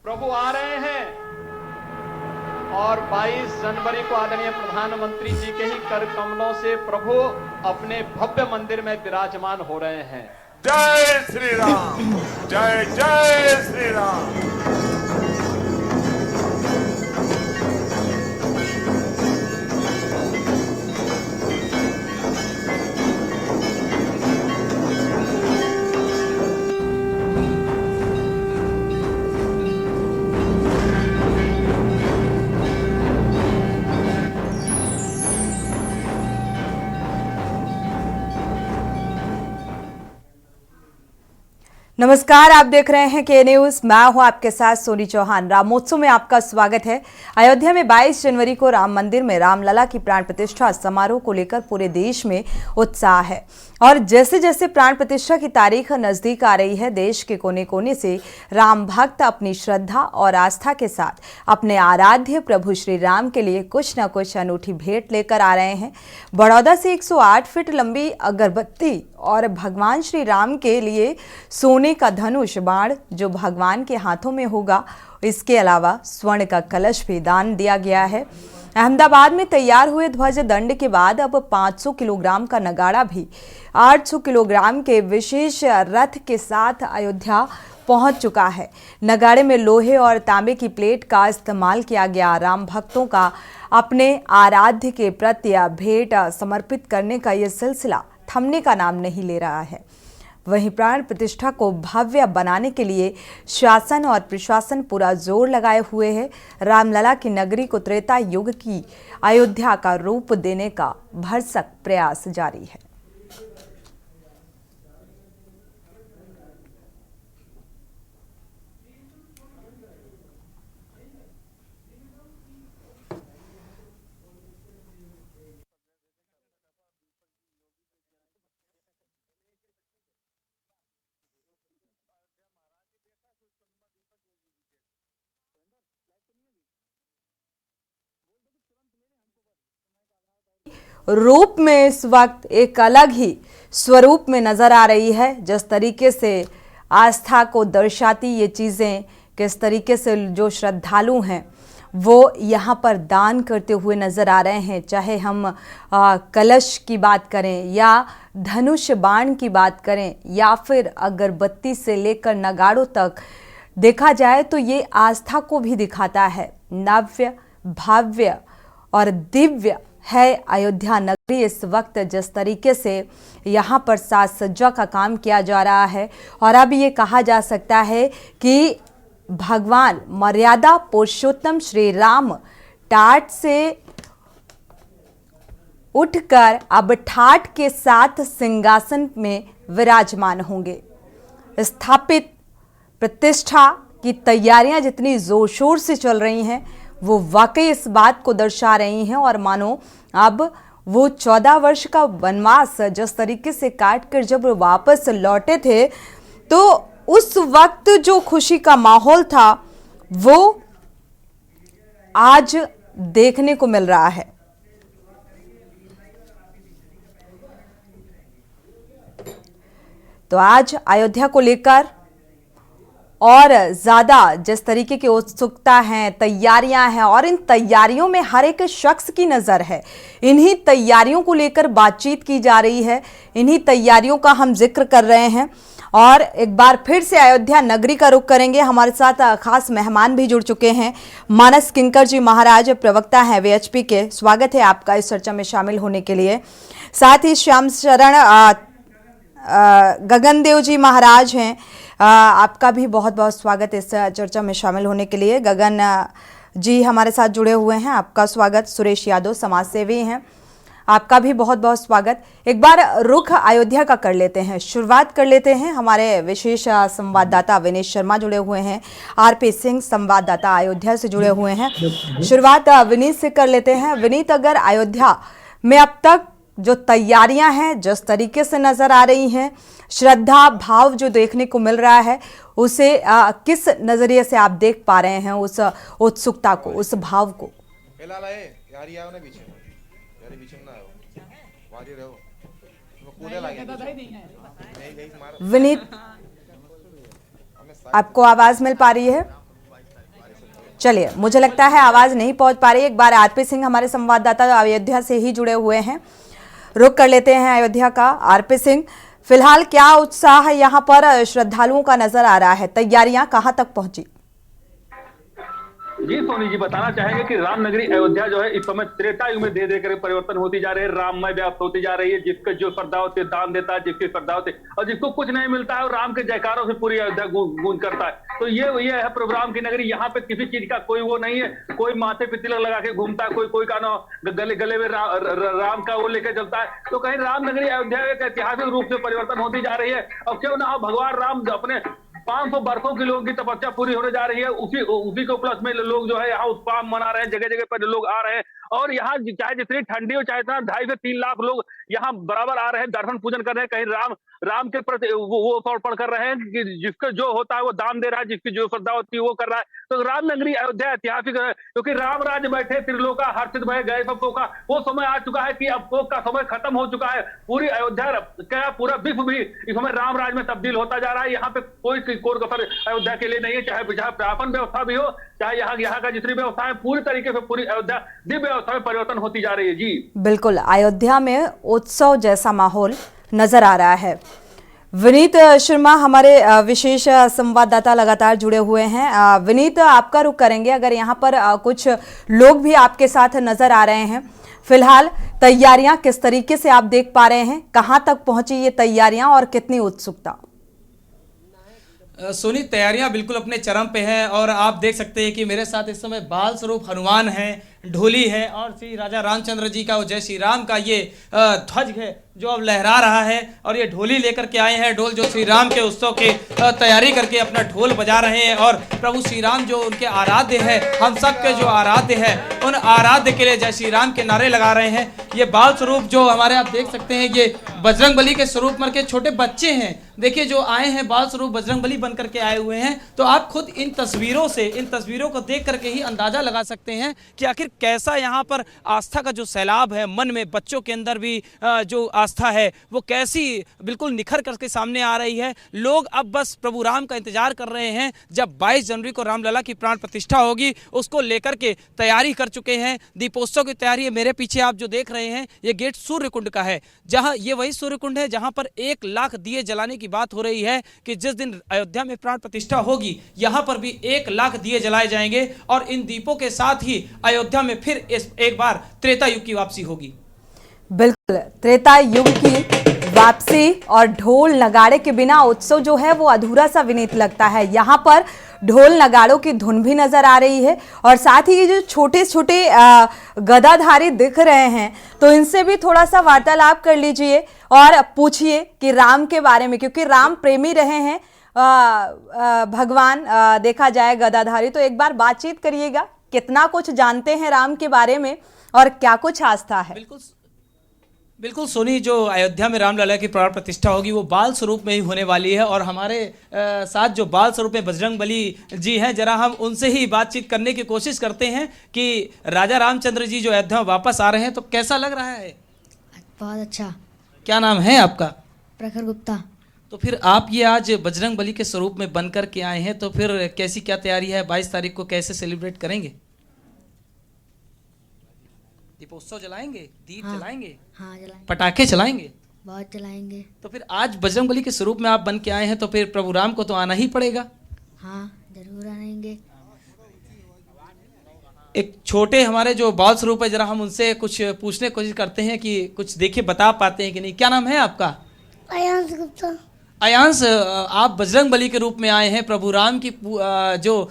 प्रभु आ रहे हैं और 22 जनवरी को आदरणीय प्रधानमंत्री जी के ही कर कमलों से प्रभु अपने भव्य मंदिर में विराजमान हो रहे हैं। जय श्री राम, जय जय श्री राम। नमस्कार, आप देख रहे हैं के न्यूज। मैं हूं आपके साथ सोनी चौहान। रामोत्सव में आपका स्वागत है। अयोध्या में 22 जनवरी को राम मंदिर में रामलला की प्राण प्रतिष्ठा समारोह को लेकर पूरे देश में उत्साह है और जैसे जैसे प्राण प्रतिष्ठा की तारीख नजदीक आ रही है, देश के कोने कोने से राम भक्त अपनी श्रद्धा और आस्था के साथ अपने आराध्य प्रभु श्री राम के लिए कुछ न कुछ अनूठी भेंट लेकर आ रहे हैं। बड़ौदा से 108 फीट लंबी अगरबत्ती और भगवान श्री राम के लिए सोने का धनुष बाण जो भगवान के हाथों में होगा, इसके अलावा स्वर्ण का कलश भी दान दिया गया है। अहमदाबाद में तैयार हुए ध्वज दंड के बाद अब 500 किलोग्राम का नगाड़ा भी 800 किलोग्राम के विशेष रथ के साथ अयोध्या पहुंच चुका है। नगाड़े में लोहे और तांबे की प्लेट का इस्तेमाल किया गया। राम भक्तों का अपने आराध्य के प्रति भेंट समर्पित करने का यह सिलसिला थमने का नाम नहीं ले रहा है। वहीं प्राण प्रतिष्ठा को भव्य बनाने के लिए शासन और प्रशासन पूरा जोर लगाए हुए है। रामलला की नगरी को त्रेता युग की अयोध्या का रूप देने का भरसक प्रयास जारी है। रूप में इस वक्त एक अलग ही स्वरूप में नजर आ रही है। जिस तरीके से आस्था को दर्शाती ये चीज़ें, किस तरीके से जो श्रद्धालु हैं वो यहाँ पर दान करते हुए नजर आ रहे हैं। चाहे हम कलश की बात करें या धनुष बाण की बात करें या फिर अगरबत्ती से लेकर नगाड़ों तक, देखा जाए तो ये आस्था को भी दिखाता है। नव्य, भव्य और दिव्य है अयोध्या नगरी। इस वक्त जिस तरीके से यहाँ पर साज सज्जा का काम किया जा रहा है और अब ये कहा जा सकता है कि भगवान मर्यादा पुरुषोत्तम श्री राम टाट से उठकर अब ठाठ के साथ सिंहासन में विराजमान होंगे। स्थापित प्रतिष्ठा की तैयारियां जितनी जोर शोर से चल रही हैं वो वाकई इस बात को दर्शा रही हैं और मानो अब वो 14 वर्ष का वनवास जिस तरीके से काट कर जब वापस लौटे थे तो उस वक्त जो खुशी का माहौल था वो आज देखने को मिल रहा है। तो आज अयोध्या को लेकर और ज़्यादा जिस तरीके की उत्सुकता है, तैयारियां हैं और इन तैयारियों में हर एक शख्स की नज़र है। इन्हीं तैयारियों को लेकर बातचीत की जा रही है, इन्हीं तैयारियों का हम जिक्र कर रहे हैं। और एक बार फिर से अयोध्या नगरी का रुख करेंगे। हमारे साथ खास मेहमान भी जुड़ चुके हैं। मानस किंकर जी महाराज प्रवक्ता हैं वीएचपी के। स्वागत है आपका इस चर्चा में शामिल होने के लिए। साथ ही श्याम शरण गगनदेव जी महाराज हैं, आपका भी बहुत बहुत स्वागत इस चर्चा में शामिल होने के लिए। गगन जी हमारे साथ जुड़े हुए हैं, आपका स्वागत। सुरेश यादव समाज सेवी हैं, आपका भी बहुत बहुत स्वागत। एक बार रुख अयोध्या का कर लेते हैं, शुरुआत कर लेते हैं। हमारे विशेष संवाददाता विनीत शर्मा जुड़े हुए हैं, आरपी सिंह संवाददाता अयोध्या से जुड़े हुए हैं। शुरुआत विनीत से कर लेते हैं। विनीत, अगर अयोध्या में अब तक जो तैयारियां हैं जिस तरीके से नजर आ रही हैं, श्रद्धा भाव जो देखने को मिल रहा है, उसे किस नजरिए से आप देख पा रहे हैं, उस उत्सुकता को, उस भाव को? विनीत, आपको आवाज मिल पा रही है? चलिए, मुझे लगता है आवाज नहीं पहुंच पा रही। एक बार आरपी सिंह हमारे संवाददाता अयोध्या से ही जुड़े हुए हैं, रुक कर लेते हैं अयोध्या का। आरपी सिंह, फिलहाल क्या उत्साह यहाँ पर श्रद्धालुओं का नजर आ रहा है? तैयारियां कहाँ तक पहुंची? जी सोनी जी, बताना चाहेंगे कि रामनगरी अयोध्या जो है इस समय त्रेता युग में धीरे धीरे करके परिवर्तन होती जा रही है, राममय व्याप्त होती जा रही है। जिसका जो श्रद्धा होती है दान देता है, जिसकी श्रद्धा होती है और जिसको कुछ नहीं मिलता है और राम के जयकारों से पूरी अयोध्या गूंज करता है। तो ये है प्रोग्राम की नगरी। यहाँ पे किसी चीज का कोई वो नहीं है, कोई माथे पे तिलक लगा के घूमता है, कोई का ना गले में राम का वो लेके चलता है। तो कहीं रामनगरी अयोध्या एक ऐतिहासिक रूप से परिवर्तन होती जा रही है। अब क्यों ना भगवान राम अपने 500 वर्षों के लोगों की तपस्या पूरी होने जा रही है, उसी के उपलक्ष्य में लोग जो है यहाँ उत्सव मना रहे हैं। जगह जगह पर लोग आ रहे हैं और यहाँ चाहे जितनी ठंडी हो चाहे इतना 2.5 से 3 लाख लोग यहाँ बराबर आ रहे हैं, दर्शन पूजन कर रहे हैं। कहीं राम के प्रति वो समर्पण कर रहे हैं कि जिसका जो होता है वो दान दे रहा है, जिसकी जो श्रद्धा होती है वो कर रहा है। तो रामनगरी अयोध्या ऐतिहासिक है क्योंकि राम राज्य बैठे त्रिलोका हर्षित भय गए सबको का वो समय आ चुका है कि अब शोक का समय खत्म हो चुका है। पूरी अयोध्या क्या पूरा विश्व भी इस समय राम राज्य में तब्दील होता जा रहा है। यहाँ पे कोई कोर कसर अयोध्या के लिए नहीं है, चाहे प्रशासन व्यवस्था भी हो, चाहे यहाँ का जितनी व्यवस्था है, पूरी तरीके से पूरी अयोध्या दिव्य व्यवस्था में परिवर्तन होती जा रही है। जी बिल्कुल, अयोध्या में उत्सव जैसा माहौल नजर आ रहा है। विनीत शर्मा हमारे विशेष संवाददाता लगातार जुड़े हुए हैं। विनीत, आपका रुख करेंगे, अगर यहाँ पर कुछ लोग भी आपके साथ नजर आ रहे हैं, फिलहाल तैयारियां किस तरीके से आप देख पा रहे हैं? कहां तक पहुंची ये तैयारियां और कितनी उत्सुकता? सोनी, तैयारियां बिल्कुल अपने चरम पे हैं और आप देख सकते हैं कि मेरे साथ इस समय बाल स्वरूप हनुमान है, ढोली है और श्री राजा रामचंद्र जी का जय श्री राम का ये ध्वज है जो अब लहरा रहा है और ये ढोली लेकर के आए हैं। ढोल जो श्री राम के उत्सव के तैयारी करके अपना ढोल बजा रहे हैं और प्रभु श्री राम जो उनके आराध्य है, हम सब के जो आराध्य है, उन आराध्य के लिए जय श्री राम के नारे लगा रहे हैं। ये बाल स्वरूप जो हमारे आप देख सकते हैं, ये बजरंगबली के स्वरूप में के छोटे बच्चे हैं, देखिए जो आए हैं बाल स्वरूप बजरंगबली बन करके आए हुए हैं। तो आप खुद इन तस्वीरों को देख करके ही अंदाजा लगा सकते हैं कि आखिर कैसा यहाँ पर आस्था का जो सैलाब है, मन में बच्चों के अंदर भी जो आस्था है वो कैसी बिल्कुल निखर करके सामने आ रही है। लोग अब बस प्रभु राम का इंतजार कर रहे हैं। जब 22 जनवरी को रामलला की प्राण प्रतिष्ठा होगी उसको लेकर के तैयारी कर चुके हैं। दीपोत्सव की तैयारी है। मेरे पीछे आप जो देख रहे हैं ये गेट सूर्य कुंड का है, जहां ये वही सूर्य कुंड है जहां पर 1 लाख दिए जलाने की बात हो रही है कि जिस दिन अयोध्या में प्राण प्रतिष्ठा होगी यहां पर भी 1 लाख दिए जलाए जाएंगे और इन दीपों के साथ ही अयोध्या में फिर एक बार त्रेता युग की वापसी होगी। बिल्कुल, त्रेता युग की वापसी और ढोल नगाड़े के बिना उत्सव जो है वो अधूरा सा विनीत लगता है। यहाँ पर ढोल नगाड़ों की धुन भी नजर आ रही है और साथ ही ये जो छोटे छोटे गदाधारी दिख रहे हैं, तो इनसे भी थोड़ा सा वार्तालाप कर लीजिए और पूछिए कि राम के बारे में, क्योंकि राम प्रेमी रहे हैं भगवान देखा जाए गदाधारी। तो एक बार बातचीत करिएगा, कितना कुछ जानते हैं राम के बारे में और क्या कुछ आस्था है। बिल्कुल सोनी, जो अयोध्या में रामलला की प्राण प्रतिष्ठा होगी वो बाल स्वरूप में ही होने वाली है और हमारे साथ जो बाल स्वरूप में बजरंगबली जी हैं, जरा हम उनसे ही बातचीत करने की कोशिश करते हैं कि राजा रामचंद्र जी जो अयोध्या में वापस आ रहे हैं तो कैसा लग रहा है? बहुत अच्छा। क्या नाम है आपका? प्रखर गुप्ता। तो फिर आप ये आज बजरंगबली के स्वरूप में बन कर के आए हैं, तो फिर कैसी क्या तैयारी है? 22 तारीख को कैसे सेलिब्रेट करेंगे? दीपोत्सव जलाएंगे, दीप जलाएंगे, हाँ जलाएंगे, पटाखे चलाएंगे, बहुत जलाएंगे। तो फिर आज बजरंगबली के स्वरूप में आप बन के आए हैं तो फिर प्रभु राम को तो आना ही पड़ेगा। हाँ जरूर आएंगे। एक छोटे हमारे जो बाल स्वरूप है, जरा हम उनसे कुछ पूछने की कोशिश करते हैं कि कुछ देखिए बता पाते हैं कि नहीं। क्या नाम है आपका? अयांश गुप्ता। अयांश, आप बजरंगबली के रूप में आए हैं, प्रभु राम की जो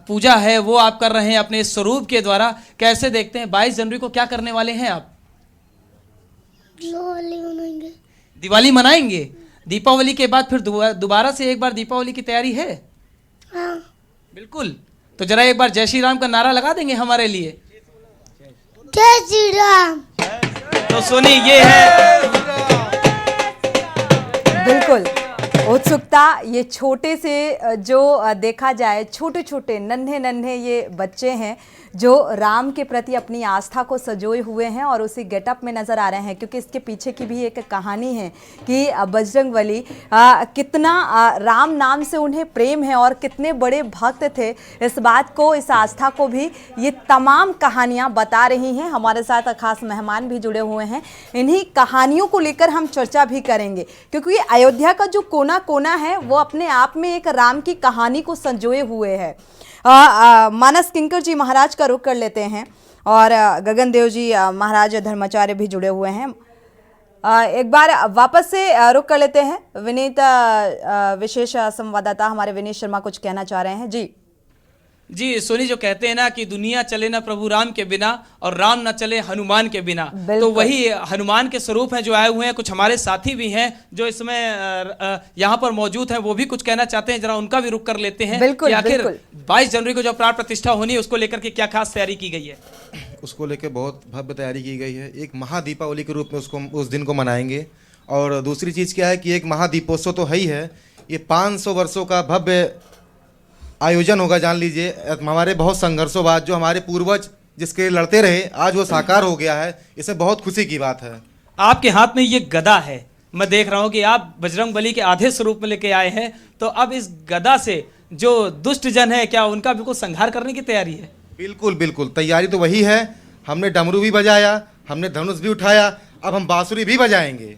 पूजा है वो आप कर रहे हैं अपने स्वरूप के द्वारा। कैसे देखते हैं 22 जनवरी को क्या करने वाले हैं आप? दिवाली मनाएंगे। दिवाली मनाएंगे। दीपावली के बाद फिर दोबारा से एक बार दीपावली की तैयारी है? हाँ बिल्कुल। तो जरा एक बार जय श्री राम का नारा लगा देंगे हमारे लिए। जय श्री राम। तो सुनिए, ये है बिल्कुल उत्सुकता, ये छोटे से जो देखा जाए छोटे छोटे नन्हे नन्हे ये बच्चे हैं जो राम के प्रति अपनी आस्था को सजोए हुए हैं और उसी गेटअप में नज़र आ रहे हैं, क्योंकि इसके पीछे की भी एक कहानी है कि बजरंगबली कितना राम नाम से उन्हें प्रेम है और कितने बड़े भक्त थे। इस बात को, इस आस्था को भी ये तमाम कहानियाँ बता रही हैं। हमारे साथ खास मेहमान भी जुड़े हुए हैं, इन्हीं कहानियों को लेकर हम चर्चा भी करेंगे, क्योंकि अयोध्या का जो कोना कोना है वो अपने आप में एक राम की कहानी को संजोए हुए है। मानस किंकर जी महाराज का रुख कर लेते हैं और गगन देव जी महाराज धर्माचार्य भी जुड़े हुए हैं। एक बार वापस से रुख कर लेते हैं। विनीत विशेष संवाददाता हमारे विनीत शर्मा कुछ कहना चाह रहे हैं। जी सोनी, जो कहते हैं ना कि दुनिया चले ना प्रभु राम के बिना और राम ना चले हनुमान के बिना, तो वही हनुमान के स्वरूप हैं जो आए हुए हैं। कुछ हमारे साथी भी हैं जो इस समय यहाँ पर मौजूद हैं, वो भी कुछ कहना चाहते हैं। जरा उनका भी रुख कर लेते हैं। बिल्कुल, कि आखिर बिल्कुल। 22 जनवरी को जो प्राण प्रतिष्ठा होनी है उसको लेकर के क्या खास तैयारी की गई है? उसको लेकर बहुत भव्य तैयारी की गई है। एक महादीपावली के रूप में उसको उस दिन को मनाएंगे। और दूसरी चीज़ क्या है कि एक महादीपोत्सव तो है ही है, ये 500 वर्षों का भव्य आयोजन होगा। जान लीजिए, हमारे बहुत संघर्षों बाद जो हमारे पूर्वज जिसके लड़ते रहे आज वो साकार हो गया है। इसे बहुत खुशी की बात है। आपके हाथ में ये गदा है, मैं देख रहा हूँ कि आप बजरंगबली के आधे स्वरूप में लेके आए हैं, तो अब इस गदा से जो दुष्ट जन है क्या उनका बिल्कुल संहार करने की तैयारी है? बिल्कुल बिल्कुल, तैयारी तो वही है। हमने डमरू भी बजाया, हमने धनुष भी उठाया, अब हम बांसुरी भी बजाएंगे।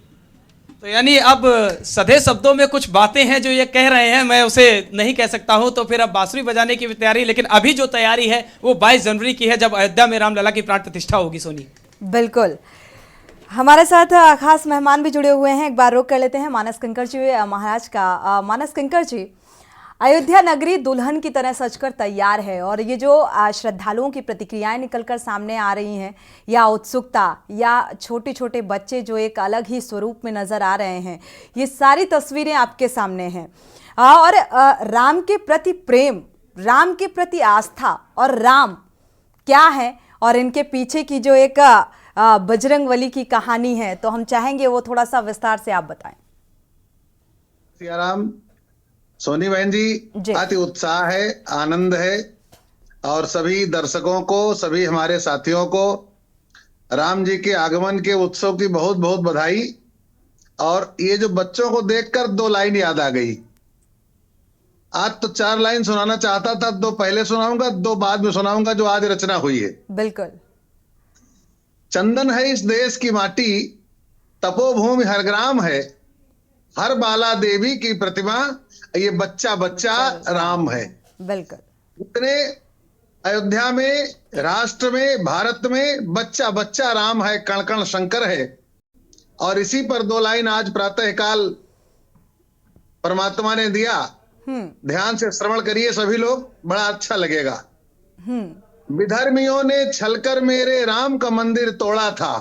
तो यानी अब सधे शब्दों में कुछ बातें हैं जो ये कह रहे हैं, मैं उसे नहीं कह सकता हूं, तो फिर अब बांसुरी बजाने की भी तैयारी। लेकिन अभी जो तैयारी है वो 22 जनवरी की है, जब अयोध्या में रामलला की प्राण प्रतिष्ठा होगी। सोनी, बिल्कुल, हमारे साथ खास मेहमान भी जुड़े हुए हैं। एक बार रुख कर लेते हैं मानस किंकर जी महाराज का। मानस किंकर जी, अयोध्या नगरी दुल्हन की तरह सजकर तैयार है और ये जो श्रद्धालुओं की प्रतिक्रियाएं निकलकर सामने आ रही हैं, या उत्सुकता, या छोटे छोटे बच्चे जो एक अलग ही स्वरूप में नजर आ रहे हैं, ये सारी तस्वीरें आपके सामने हैं। और राम के प्रति प्रेम, राम के प्रति आस्था और राम क्या है और इनके पीछे की जो एक बजरंगबली की कहानी है, तो हम चाहेंगे वो थोड़ा सा विस्तार से आप बताएं। सिया राम, सोनी बहन जी, अति उत्साह है, आनंद है और सभी दर्शकों को, सभी हमारे साथियों को राम जी के आगमन के उत्सव की बहुत बहुत बधाई। और ये जो बच्चों को देखकर 2 लाइन याद आ गई। आज तो 4 लाइन सुनाना चाहता था, 2 पहले सुनाऊंगा, 2 बाद में सुनाऊंगा जो आज रचना हुई है। बिल्कुल। चंदन है इस देश की माटी, तपोभूमि हर ग्राम है, हर बाला देवी की प्रतिमा, ये बच्चा बच्चा राम है। बिल्कुल। इतने अयोध्या में, राष्ट्र में, भारत में बच्चा बच्चा राम है, कण कण शंकर है। और इसी पर 2 लाइन आज प्रातःकाल परमात्मा ने दिया। ध्यान से श्रवण करिए सभी लोग, बड़ा अच्छा लगेगा। विधर्मियों ने छलकर मेरे राम का मंदिर तोड़ा था,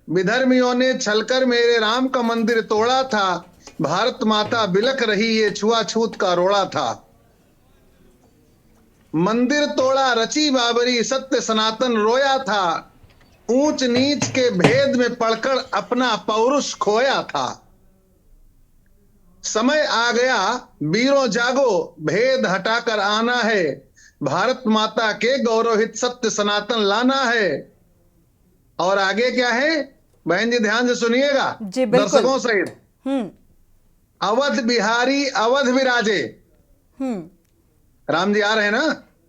विधर्मियों ने छलकर मेरे राम का मंदिर तोड़ा था, भारत माता बिलख रही ये छुआछूत का रोड़ा था। मंदिर तोड़ा रची बाबरी, सत्य सनातन रोया था, ऊंच नीच के भेद में पड़कर अपना पौरुष खोया था। समय आ गया वीरों जागो, भेद हटाकर आना है, भारत माता के गौरवहित सत्य सनातन लाना है। और आगे क्या है बहन जी, ध्यान से सुनिएगा दर्शकों सहित। अवध बिहारी अवध विराजे, राम जी आ रहे हैं ना,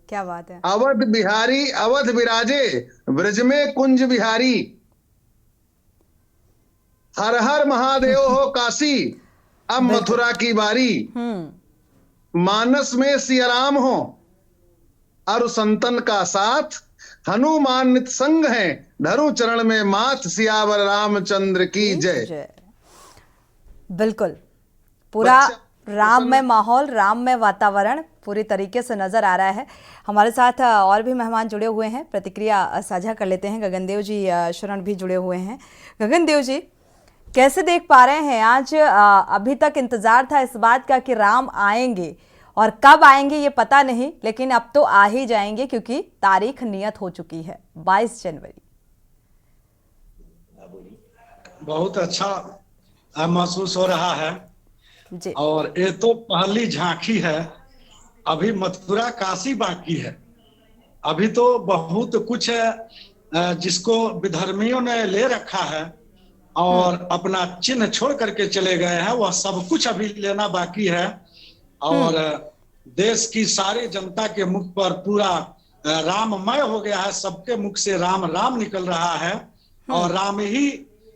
क्या बात है। अवध बिहारी अवध विराजे, ब्रज में कुंज बिहारी, हर हर महादेव हो काशी, अब मथुरा की बारी, मानस में सिया राम हो और संतन का साथ, हनुमान नित संग है, धरु चरण में माथ, सियावर रामचंद्र की जय। बिल्कुल, पूरा राममय माहौल, राममय वातावरण पूरी तरीके से नजर आ रहा है। हमारे साथ और भी मेहमान जुड़े हुए हैं, प्रतिक्रिया साझा कर लेते हैं। गगनदेव जी शरण भी जुड़े हुए हैं। गगनदेव जी, कैसे देख पा रहे हैं आज? अभी तक इंतजार था इस बात का कि राम आएंगे, और कब आएंगे ये पता नहीं, लेकिन अब तो आ ही जाएंगे क्योंकि तारीख नियत हो चुकी है 22 जनवरी। बहुत अच्छा महसूस हो रहा है जी। और ये तो पहली झांकी है, अभी मथुरा काशी बाकी है। अभी तो बहुत कुछ है जिसको विधर्मियों ने ले रखा है और अपना चिन्ह छोड़ करके चले गए हैं, वह सब कुछ अभी लेना बाकी है। और देश की सारी जनता के मुख पर पूरा राममय हो गया है, सबके मुख से राम राम निकल रहा है। और राम ही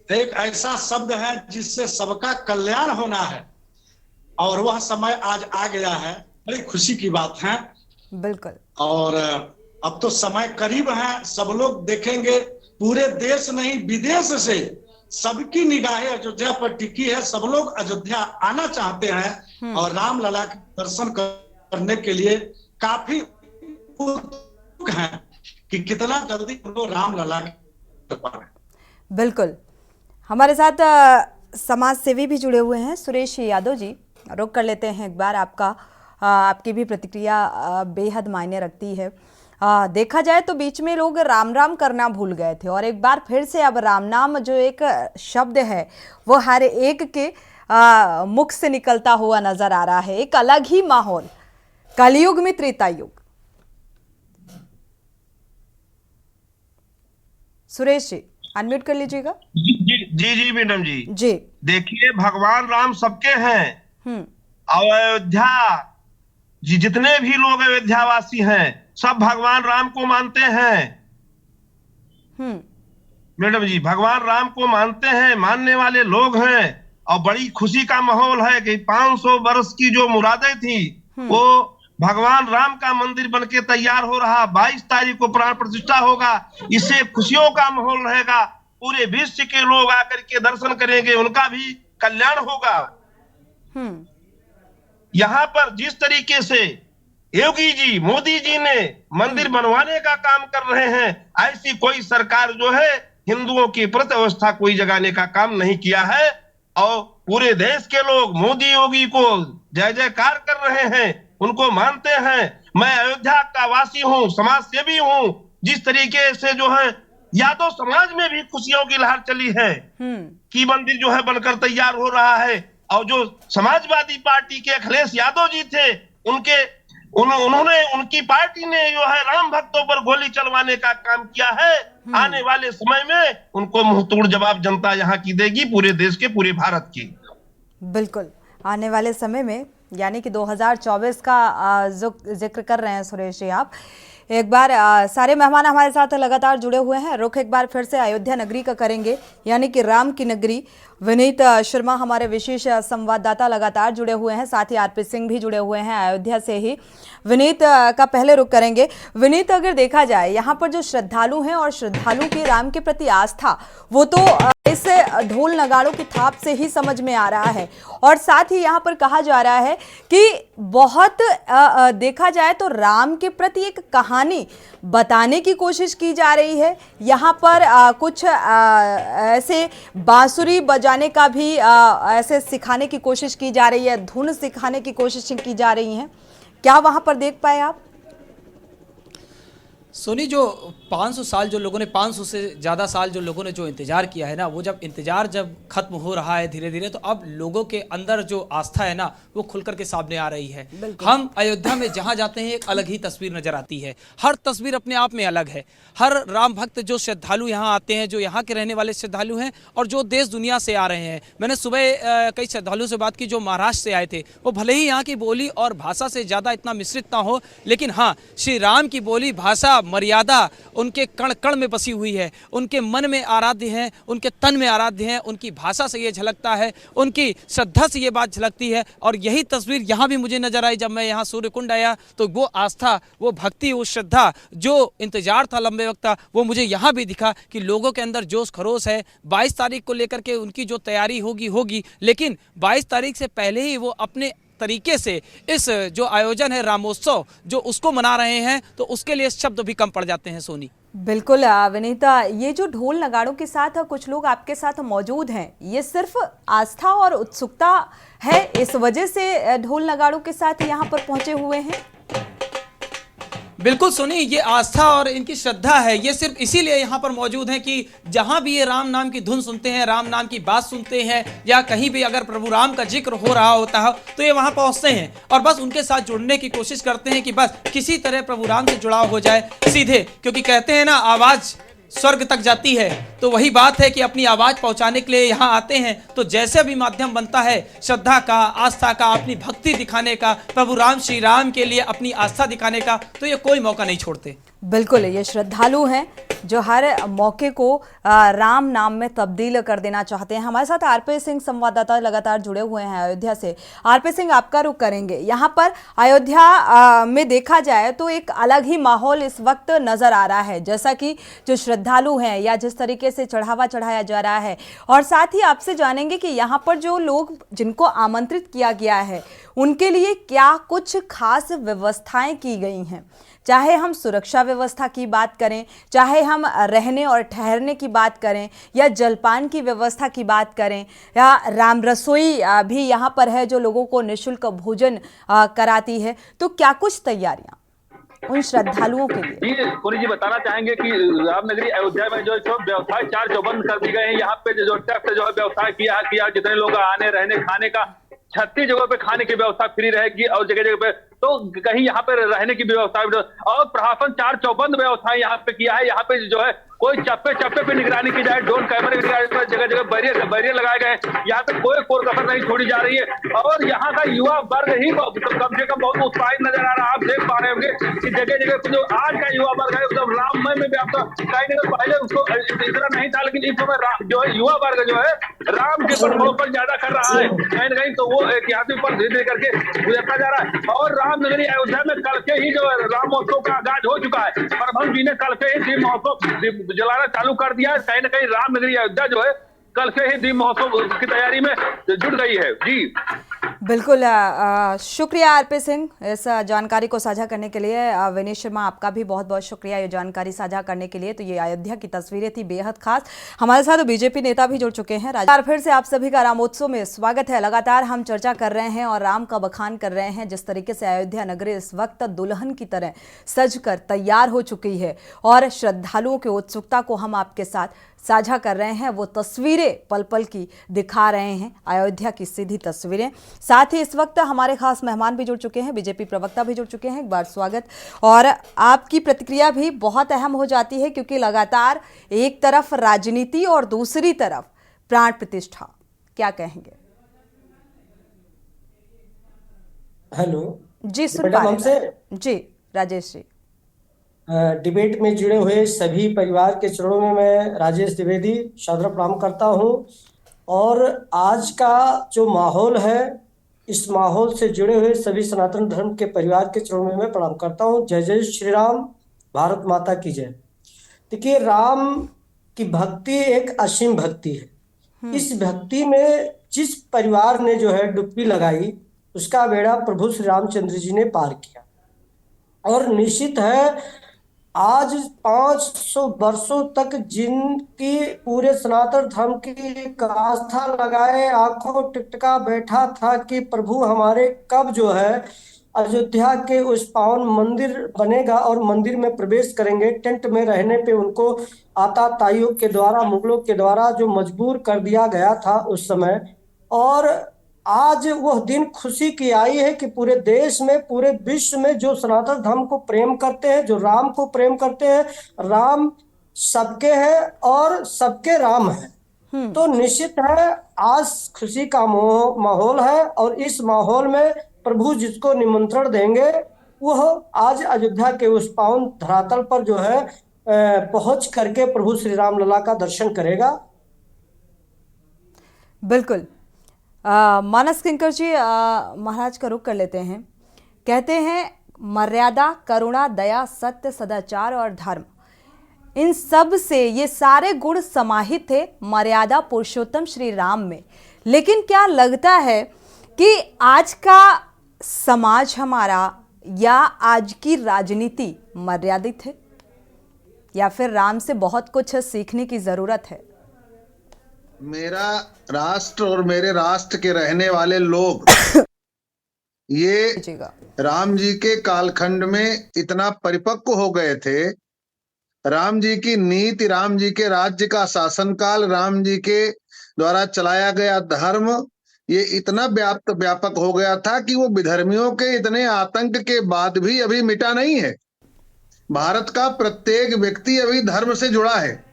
एक ऐसा शब्द है जिससे सबका कल्याण होना है, और वह समय आज आ गया है। बड़ी खुशी की बात है। बिल्कुल। और अब तो समय करीब है, सब लोग देखेंगे, पूरे देश नहीं विदेश से सबकी निगाहें अयोध्या पर टिकी है। सब लोग अयोध्या आना चाहते हैं और रामलला के दर्शन करने के लिए काफी उत्सुक हैं कि कितना जल्दी हम लोग रामलला कर पाए। बिल्कुल। हमारे साथ समाज सेवी भी जुड़े हुए हैं, सुरेश यादव जी। रुक कर लेते हैं एक बार, आपकी भी प्रतिक्रिया बेहद मायने रखती है। देखा जाए तो बीच में लोग राम राम करना भूल गए थे और एक बार फिर से अब राम नाम जो एक शब्द है वो हर एक के मुख से निकलता हुआ नजर आ रहा है। एक अलग ही माहौल, कलयुग में त्रेता युग। सुरेश जी अनम्यूट कर लीजिएगा। जी मैडम जी। जी देखिए, भगवान राम सबके हैं और अयोध्या जितने भी लोग अयोध्यावासी हैं सब भगवान राम को मानते हैं। मैडम जी, भगवान राम को मानते हैं, मानने वाले लोग हैं और बड़ी खुशी का माहौल है कि 500 वर्ष की जो मुरादें थी वो भगवान राम का मंदिर बनके तैयार हो रहा। 22 तारीख को प्राण प्रतिष्ठा होगा। इससे खुशियों का माहौल रहेगा। पूरे विश्व के लोग आकर के दर्शन करेंगे, उनका भी कल्याण होगा। यहाँ पर जिस तरीके से योगी जी, मोदी जी ने मंदिर बनवाने का काम कर रहे हैं, ऐसी कोई सरकार जो है हिंदुओं की प्रति अवस्था कोई जगाने का काम नहीं किया है। और पूरे देश के लोग मोदी योगी को जय जयकार कर रहे हैं, उनको मानते हैं। मैं अयोध्या का वासी हूँ, समाज सेवी हूँ। जिस तरीके से जो है यादव समाज में भी खुशियों की लहर चली है कि मंदिर जो है बनकर तैयार हो रहा है। और जो समाजवादी पार्टी के अखिलेश यादव जी थे, उन्होंने उनकी पार्टी ने जो है राम भक्तों पर गोली चलवाने का काम किया है। आने वाले समय में उनको मुंहतोड़ जवाब जनता यहाँ की देगी, पूरे देश के, पूरे भारत की। बिल्कुल, आने वाले समय में यानी कि 2024 का जो जिक्र कर रहे हैं सुरेश जी आप। एक बार सारे मेहमान हमारे साथ लगातार जुड़े हुए हैं। रुख एक बार फिर से अयोध्या नगरी का करेंगे, यानी कि राम की नगरी। विनीत शर्मा हमारे विशेष संवाददाता लगातार जुड़े हुए हैं, साथ ही आरपी सिंह भी जुड़े हुए हैं अयोध्या से ही। विनीत का पहले रुख करेंगे। विनीत, अगर देखा जाए यहाँ पर जो श्रद्धालु हैं और श्रद्धालु की राम के प्रति आस्था, वो तो इस ढोल नगाड़ों की थाप से ही समझ में आ रहा है। और साथ ही यहाँ पर कहा जा रहा है कि बहुत देखा जाए तो राम के प्रति एक कहानी बताने की कोशिश की जा रही है। यहाँ पर कुछ ऐसे बांसुरी बजाने का भी ऐसे सिखाने की कोशिश की जा रही है, धुन सिखाने की कोशिश की जा रही है। क्या वहाँ पर देख पाए आप? सोनी, जो 500 साल जो लोगों ने 500 से ज़्यादा साल जो लोगों ने जो इंतज़ार किया है ना, वो जब इंतज़ार जब खत्म हो रहा है धीरे धीरे, तो अब लोगों के अंदर जो आस्था है ना वो खुलकर के सामने आ रही है। हम अयोध्या में जहाँ जाते हैं एक अलग ही तस्वीर नज़र आती है। हर तस्वीर अपने आप में अलग है। हर राम भक्त जो श्रद्धालु यहाँ आते हैं, जो यहाँ के रहने वाले श्रद्धालु हैं और जो देश दुनिया से आ रहे हैं। मैंने सुबह कई श्रद्धालुओं से बात की जो महाराष्ट्र से आए थे। वो भले ही यहाँ की बोली और भाषा से ज़्यादा इतना मिश्रित ना हो, लेकिन हाँ, श्री राम की बोली, भाषा, मर्यादा उनके कण कण में बसी हुई है। उनके मन में आराध्य है, उनके तन में आराध्य है। उनकी भाषा से ये झलकता है, उनकी श्रद्धा से ये बात झलकती है। और यही तस्वीर यहाँ भी मुझे नजर आई जब मैं यहाँ सूर्य कुंड आया। तो वो आस्था, वो भक्ति, वो श्रद्धा, जो इंतजार था लंबे वक्त का, वो मुझे यहाँ भी दिखा कि लोगों के अंदर जोश खरोश है। 22 तारीख को लेकर के उनकी जो तैयारी होगी, लेकिन 22 तारीख से पहले ही वो अपने तरीके से इस जो आयोजन है रामोत्सव जो उसको मना रहे हैं, तो उसके लिए शब्द भी कम पड़ जाते हैं। सोनी, बिल्कुल विनीता, ये जो ढोल नगाड़ों के साथ कुछ लोग आपके साथ मौजूद हैं, ये सिर्फ आस्था और उत्सुकता है, इस वजह से ढोल नगाड़ों के साथ यहाँ पर पहुंचे हुए हैं? बिल्कुल सोनी, ये आस्था और इनकी श्रद्धा है, ये सिर्फ इसीलिए यहाँ पर मौजूद है कि जहाँ भी ये राम नाम की धुन सुनते हैं, राम नाम की बात सुनते हैं, या कहीं भी अगर प्रभु राम का जिक्र हो रहा होता है तो ये वहाँ पहुँचते हैं और बस उनके साथ जुड़ने की कोशिश करते हैं कि बस किसी तरह प्रभु राम से जुड़ाव हो जाए सीधे। क्योंकि कहते हैं ना, आवाज़ स्वर्ग तक जाती है, तो वही बात है कि अपनी आवाज पहुंचाने के लिए यहाँ आते हैं। तो जैसे भी माध्यम बनता है श्रद्धा का, आस्था का, अपनी भक्ति दिखाने का, प्रभु राम श्री राम के लिए अपनी आस्था दिखाने का, तो ये कोई मौका नहीं छोड़ते। बिल्कुल, ये श्रद्धालु हैं जो हर मौके को राम नाम में तब्दील कर देना चाहते हैं। हमारे साथ आरपी सिंह संवाददाता लगातार जुड़े हुए हैं अयोध्या से। आरपी सिंह, आपका रुख करेंगे। यहाँ पर अयोध्या में देखा जाए तो एक अलग ही माहौल इस वक्त नजर आ रहा है, जैसा कि जो श्रद्धालु हैं या जिस तरीके से चढ़ावा चढ़ाया जा रहा है। और साथ ही आपसे जानेंगे कि यहाँ पर जो लोग जिनको आमंत्रित किया गया है उनके लिए क्या कुछ खास व्यवस्थाएं की गई हैं, चाहे हम सुरक्षा व्यवस्था की बात करें, चाहे हम रहने और ठहरने की बात करें, या जलपान की व्यवस्था की बात करें, या राम रसोई भी यहाँ पर है जो लोगों को निःशुल्क भोजन कराती है। तो क्या कुछ तैयारियां उन श्रद्धालुओं के लिए? जी पुरी जी, बताना चाहेंगे कि रामनगरी अयोध्या में जो व्यवसाय 4 चौबंद कर दी गए हैं। यहाँ पे जो टैक्स जो है व्यवसाय किया, जितने लोग आने रहने खाने का 36 जगह पे खाने की व्यवस्था फ्री रहेगी और जगह जगह पे तो कहीं यहाँ पे रहने की व्यवस्था, और प्रशासन 4 चौबंद व्यवस्था यहाँ पे किया है। यहाँ पे जो है कोई चप्पे चप्पे पे निगरानी की जाए, ड्रोन कैमरे की जगह जगह बैरियर लगाए गए। यहाँ पे कोई कसर नहीं छोड़ी जा रही है और यहाँ का युवा वर्ग ही कम से कम बहुत उत्साहित नजर आ रहा है। आप देख पा रहे होंगे कि जगह जगह जो आज का युवा वर्ग है मतलब राममय में व्याप्त, कहीं ना पहले उसको इतना नहीं था, लेकिन इस समय जो है युवा वर्ग जो है राम के पर ज्यादा कर रहा है कहीं ना कहीं। तो वो ऐतिहासिक पर धीरे धीरे करके गुजरता जा रहा है। और रामनगरी अयोध्या में कल से ही जो है राम महोत्सव का आगाज हो चुका है। परभन जी ने कल से ही दीप महोत्सव जलाना चालू कर दिया है। कहीं ना कहीं रामनगरी अयोध्या जो है कल से ही दीप महोत्सव की तैयारी में जुट गई है। जी बिल्कुल, शुक्रिया आरपी सिंह इस जानकारी को साझा करने के लिए। विनीश शर्मा, आपका भी बहुत बहुत शुक्रिया ये जानकारी साझा करने के लिए। तो ये अयोध्या की तस्वीरें थी बेहद खास। हमारे साथ बीजेपी नेता भी जुड़ चुके हैं। राजा, फिर से आप सभी का रामोत्सव में स्वागत है। लगातार हम चर्चा कर रहे हैं और राम का बखान कर रहे हैं, जिस तरीके से अयोध्या नगरी इस वक्त दुल्हन की तरह सज कर तैयार हो चुकी है और श्रद्धालुओं की उत्सुकता को हम आपके साथ साझा कर रहे हैं। वो तस्वीरें पल पल की दिखा रहे हैं, अयोध्या की सीधी तस्वीरें। साथ ही इस वक्त हमारे खास मेहमान भी जुड़ चुके हैं, बीजेपी प्रवक्ता भी जुड़ चुके हैं। एक बार स्वागत। और आपकी प्रतिक्रिया भी बहुत अहम हो जाती है, क्योंकि लगातार एक तरफ राजनीति और दूसरी तरफ प्राण प्रतिष्ठा, क्या कहेंगे? हेलो जी, सुन पा रहे हैं जी। राजेश जी, डिबेट में जुड़े हुए सभी परिवार के चरणों में मैं राजेश द्विवेदी सादर प्रणाम करता हूं। और आज का जो माहौल है, इस माहौल से जुड़े हुए सभी सनातन धर्म के परिवार के चरणों में मैं प्रणाम करता हूं। जय जय श्री राम, भारत माता की जय। देखिए, राम की भक्ति एक असीम भक्ति है। इस भक्ति में जिस परिवार ने जो है डुबकी लगाई, उसका बेड़ा प्रभु श्री रामचंद्र जी ने पार किया। और निश्चित है, आज 500 वर्षों तक जिनकी पूरे सनातन धर्म की आस्था लगाए आंखों टिकटिका बैठा था कि प्रभु हमारे कब जो है अयोध्या के उस पावन मंदिर बनेगा और मंदिर में प्रवेश करेंगे। टेंट में रहने पे उनको आताताइयों के द्वारा, मुगलों के द्वारा जो मजबूर कर दिया गया था उस समय। और आज वह दिन खुशी की आई है कि पूरे देश में, पूरे विश्व में जो सनातन धर्म को प्रेम करते हैं, जो राम को प्रेम करते हैं, राम सबके हैं और सबके राम हैं। तो निश्चित है आज खुशी का माहौल है और इस माहौल में प्रभु जिसको निमंत्रण देंगे वह आज अयोध्या के उस पावन धरातल पर जो है पहुंच करके प्रभु श्री राम लला का दर्शन करेगा। बिल्कुल। मानस किंकर जी, महाराज का रुख कर लेते हैं। कहते हैं मर्यादा, करुणा, दया, सत्य, सदाचार और धर्म, इन सब से ये सारे गुण समाहित थे मर्यादा पुरुषोत्तम श्री राम में। लेकिन क्या लगता है कि आज का समाज हमारा या आज की राजनीति मर्यादित है, या फिर राम से बहुत कुछ सीखने की जरूरत है? मेरा राष्ट्र और मेरे राष्ट्र के रहने वाले लोग ये राम जी के कालखंड में इतना परिपक्व हो गए थे, राम जी की नीति, राम जी के राज्य का शासनकाल, राम जी के द्वारा चलाया गया धर्म ये इतना व्यापक हो गया था कि वो विधर्मियों के इतने आतंक के बाद भी अभी मिटा नहीं है। भारत का प्रत्येक व्यक्ति अभी धर्म से जुड़ा है,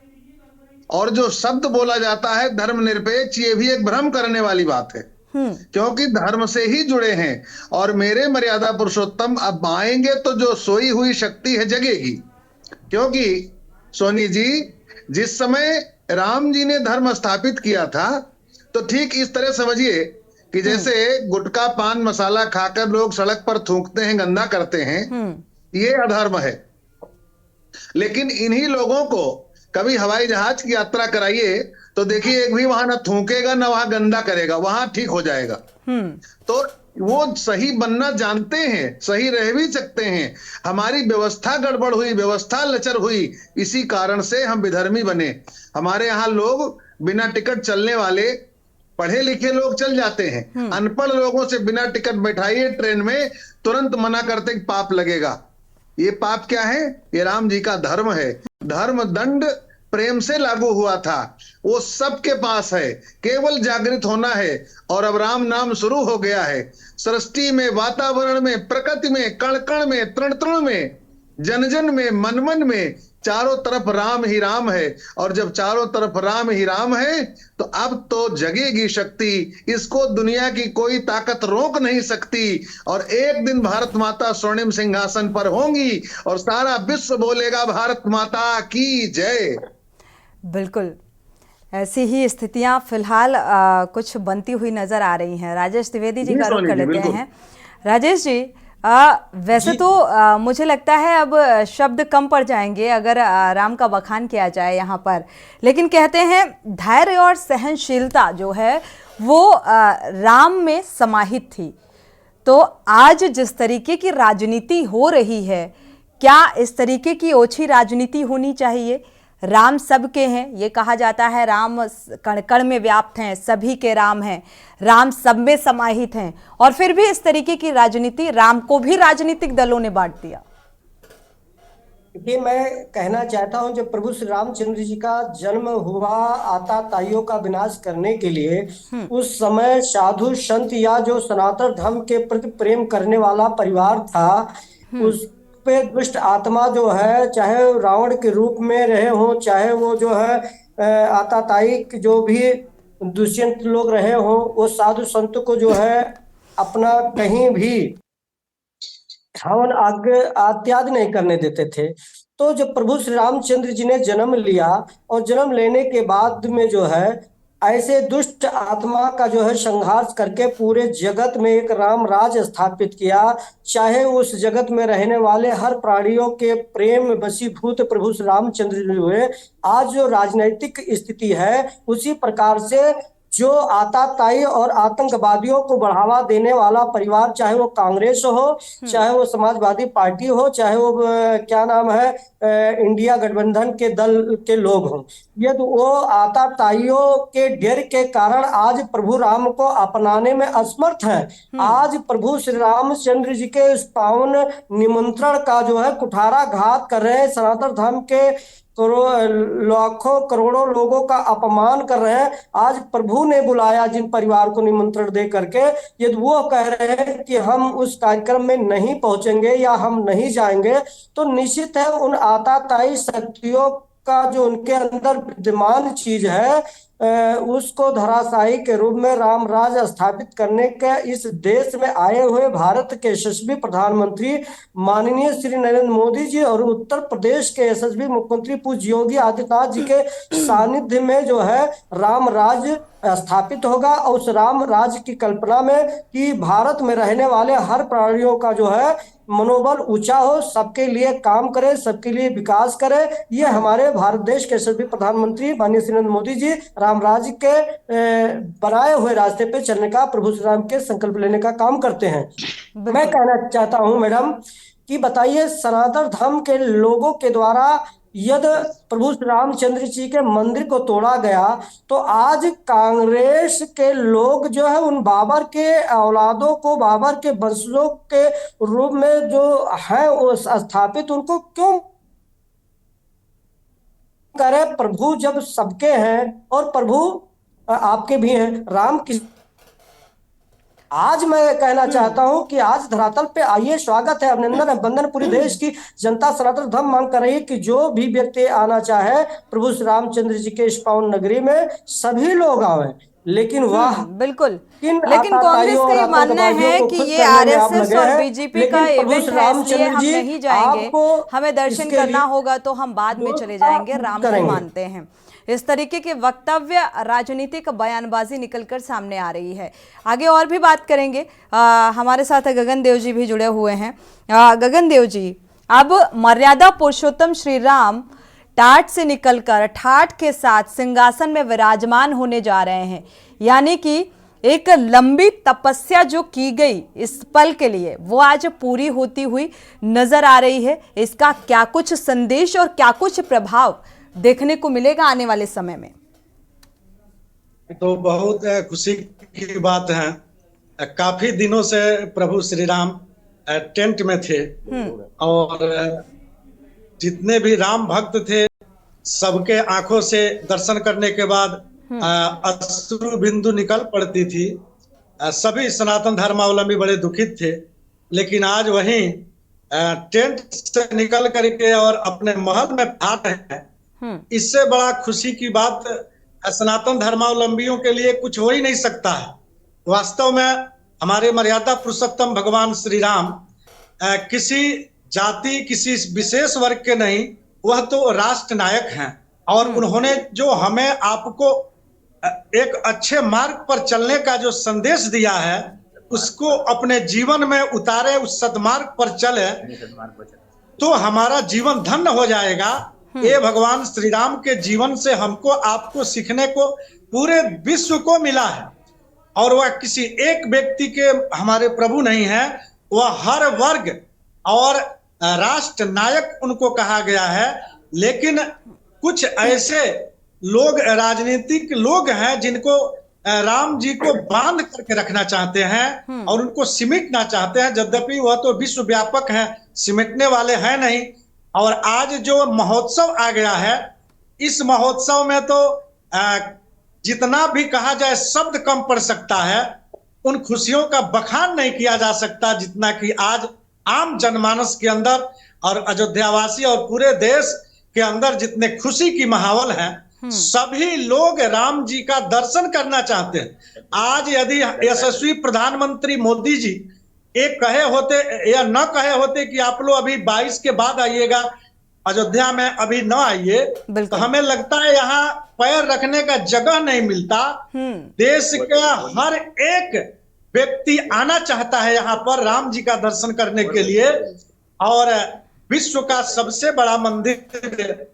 और जो शब्द बोला जाता है धर्मनिरपेक्ष, ये भी एक भ्रम करने वाली बात है, क्योंकि धर्म से ही जुड़े हैं। और मेरे मर्यादा पुरुषोत्तम अब आएंगे तो जो सोई हुई शक्ति है जगेगी, क्योंकि सोनी जी जिस समय राम जी ने धर्म स्थापित किया था तो ठीक इस तरह समझिए कि जैसे गुटखा पान मसाला खाकर लोग सड़क पर थूकते हैं, गंदा करते हैं, ये अधर्म है। लेकिन इन्हीं लोगों को कभी हवाई जहाज की यात्रा कराइए तो देखिए एक भी वहां ना थूकेगा ना वहां गंदा करेगा, वहां ठीक हो जाएगा। तो वो सही बनना जानते हैं, सही रह भी सकते हैं। हमारी व्यवस्था गड़बड़ हुई, व्यवस्था लचर हुई, इसी कारण से हम विधर्मी बने। हमारे यहाँ लोग बिना टिकट चलने वाले, पढ़े लिखे लोग चल जाते हैं, अनपढ़ लोगों से बिना टिकट बैठाइए ट्रेन में, तुरंत मना करते कि पाप लगेगा। ये पाप क्या है? ये राम जी का धर्म है। धर्म दंड प्रेम से लागू हुआ था, वो सबके पास है, केवल जागृत होना है। और अब राम नाम शुरू हो गया है। सृष्टि में, वातावरण में, प्रकृति में, कण कण में, तृण तृण में, जन जन में, मन मन में, चारों तरफ राम ही राम है। और जब चारों तरफ राम ही राम है तो अब तो जगेगी शक्ति, इसको दुनिया की कोई ताकत रोक नहीं सकती। और एक दिन भारत माता स्वर्णिम सिंहासन पर होंगी और सारा विश्व बोलेगा भारत माता की जय। बिल्कुल ऐसी ही स्थितियां फिलहाल कुछ बनती हुई नजर आ रही हैं। राजेश द्विवेदी जी का रुख कर लेते हैं। राजेश जी, वैसे तो मुझे लगता है अब शब्द कम पड़ जाएंगे अगर राम का बखान किया जाए यहाँ पर, लेकिन कहते हैं धैर्य और सहनशीलता जो है वो राम में समाहित थी। तो आज जिस तरीके की राजनीति हो रही है, क्या इस तरीके की ओछी राजनीति होनी चाहिए? राम सबके हैं, ये कहा जाता है, राम कण कण में व्याप्त हैं, सभी के राम हैं, राम सब में समाहित हैं, और फिर भी इस तरीके की राजनीति, राम को भी राजनीतिक दलों ने बांट दिया। ये मैं कहना चाहता हूं, जब प्रभु श्री रामचंद्र जी का जन्म हुआ आताताइयों का विनाश करने के लिए, उस समय साधु संत या जो सनातन धर्म के प्रति प्रेम करने वाला परिवार था, उस पे दुष्ट आत्मा जो है, चाहे रावण के रूप में रहे हों, चाहे वो जो है आताताई जो भी दुष्यंत लोग रहे हों, वो साधु संत को जो है अपना कहीं भी हवन आज्ञा इत्यादि नहीं करने देते थे। तो जब प्रभु श्री रामचंद्र जी ने जन्म लिया और जन्म लेने के बाद में जो है ऐसे दुष्ट आत्मा का जो है संहार करके पूरे जगत में एक राम राज स्थापित किया। चाहे उस जगत में रहने वाले हर प्राणियों के प्रेम वशीभूत प्रभु श्री रामचंद्र जी हुए। आज जो राजनीतिक स्थिति है उसी प्रकार से जो आताताई और आतंकवादियों को बढ़ावा देने वाला परिवार, चाहे वो कांग्रेस हो, चाहे वो समाजवादी पार्टी हो, चाहे वो क्या नाम है इंडिया गठबंधन के दल के लोग हों, ये तो वो आताताइयों के डर के कारण आज प्रभु राम को अपनाने में असमर्थ है। आज प्रभु श्री रामचंद्र जी के इस पावन निमंत्रण का जो है कुठारा घात कर रहे हैं, सनातन धर्म के लाखों करोड़ों लोगों का अपमान कर रहे हैं। आज प्रभु ने बुलाया जिन परिवार को निमंत्रण दे करके, यदि वो कह रहे हैं कि हम उस कार्यक्रम में नहीं पहुंचेंगे या हम नहीं जाएंगे, तो निश्चित है उन आताताई शक्तियों का जो उनके अंदर विद्यमान चीज है उसको धराशायी के रूप में राम राज स्थापित करने के इस देश में आए हुए भारत के यशस्वी प्रधानमंत्री माननीय श्री नरेंद्र मोदी जी और उत्तर प्रदेश के यशस्वी मुख्यमंत्री पूज्य योगी आदित्यनाथ जी के सानिध्य में जो है राम राज स्थापित होगा। और उस राम राज की कल्पना में कि भारत में रहने वाले हर प्राणियों का जो है मनोबल ऊंचा हो, सबके लिए काम करे, सबके लिए विकास करे। ये हमारे भारत देश के सभी प्रधानमंत्री माननीय श्री नरेंद्र मोदी जी रामराज के बनाए हुए रास्ते पे चलने का, प्रभु श्री राम के संकल्प लेने का काम करते हैं। मैं कहना चाहता हूं मैडम कि बताइए, सनातन धर्म के लोगों के द्वारा यदि प्रभु श्री रामचंद्र जी के मंदिर को तोड़ा गया तो आज कांग्रेस के लोग जो है उन बाबर के औलादों को, बाबर के वंशजों के रूप में जो है वो स्थापित, उनको क्यों करे? प्रभु जब सबके हैं और प्रभु आपके भी हैं, राम की आज मैं कहना चाहता हूं कि आज धरातल पे आइए, स्वागत है, अभिनंदन है, वंदन पूरी देश की जनता सनातन धर्म मांग कर रही है कि जो भी व्यक्ति आना चाहे प्रभु श्री रामचंद्र जी के इस पावन नगरी में सभी लोग आवे। लेकिन वाह, बिल्कुल, लेकिन कांग्रेस का ये मानना है कि ये आरएसएस और बीजेपी का इवेंट है, इसलिए हम नहीं जाएंगे, हमें दर्शन करना होगा तो हम बाद में चले जाएंगे, राम को मानते हैं। इस तरीके के वक्तव्य, राजनीतिक बयानबाजी निकलकर सामने आ रही है। आगे और भी बात करेंगे, हमारे साथ गगन देव जी भी जुड़े हुए हैं। गगन देव जी, अब मर्यादा पुरुषोत्तम श्री राम टाट से निकलकर ठाठ के साथ सिंहासन में विराजमान होने जा रहे हैं, यानी कि एक लंबी तपस्या जो की गई इस पल के लिए वो आज पूरी होती हुई नजर आ रही है। इसका क्या कुछ संदेश और क्या कुछ प्रभाव देखने को मिलेगा आने वाले समय में? तो बहुत खुशी की बात है, काफी दिनों से प्रभु श्री राम टेंट में थे और जितने भी राम भक्त थे सबके आंखों से दर्शन करने के बाद अश्रु बिंदु निकल पड़ती थी। सभी सनातन धर्मावलंबी बड़े दुखित थे, लेकिन आज वहीं टेंट से निकल करके और अपने महल में ठाठ है, इससे बड़ा खुशी की बात सनातन धर्मावलंबियों के लिए कुछ हो ही नहीं सकता है। वास्तव में हमारे मर्यादा पुरुषोत्तम भगवान श्री राम किसी जाति, किसी विशेष वर्ग के नहीं, वह तो राष्ट्र नायक हैं और उन्होंने जो हमें आपको एक अच्छे मार्ग पर चलने का जो संदेश दिया है उसको अपने जीवन में उतारे, उस सदमार्ग पर चले तो हमारा जीवन धन्य हो जाएगा। ये भगवान श्री राम के जीवन से हमको आपको सीखने को पूरे विश्व को मिला है और वह किसी एक व्यक्ति के हमारे प्रभु नहीं है, वह हर वर्ग और राष्ट्र नायक उनको कहा गया है। लेकिन कुछ ऐसे लोग, राजनीतिक लोग हैं जिनको राम जी को बांध करके रखना चाहते हैं और उनको सिमटना चाहते हैं, यद्यपि वह तो विश्वव्यापक है, सिमटने वाले हैं नहीं। और आज जो महोत्सव आ गया है, इस महोत्सव में तो जितना भी कहा जाए शब्द कम पड़ सकता है, उन खुशियों का बखान नहीं किया जा सकता जितना कि आज आम जनमानस के अंदर और अयोध्यावासी और पूरे देश के अंदर जितने खुशी की माहौल है, सभी लोग राम जी का दर्शन करना चाहते हैं। आज यदि यशस्वी प्रधानमंत्री मोदी जी एक कहे होते या न कहे होते कि आप लोग अभी 22 के बाद आइएगा अयोध्या में, अभी न आइए, तो हमें लगता है यहाँ पैर रखने का जगह नहीं मिलता। देश का हर एक व्यक्ति आना चाहता है यहाँ पर राम जी का दर्शन करने के लिए और विश्व का सबसे बड़ा मंदिर